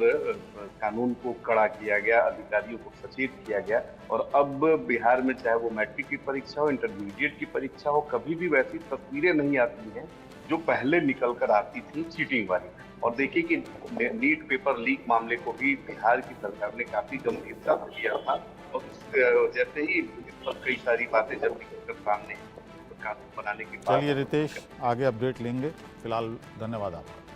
कानून को कड़ा किया गया, अधिकारियों को सचेत किया गया, और अब बिहार में चाहे वो मैट्रिक की परीक्षा हो, इंटरमीडिएट की परीक्षा हो, कभी भी वैसी तस्वीरें नहीं आती हैं जो पहले निकल कर आती थी चीटिंग वाली। और देखिए कि नीट पेपर लीक मामले को भी बिहार की सरकार ने काफी गंभीरता से लिया था, और जैसे ही इस पर कई सारी बातें जब निकल कर सामने कानून बनाने की बात। चलिए रितेश, आगे अपडेट लेंगे, फिलहाल धन्यवाद आपका।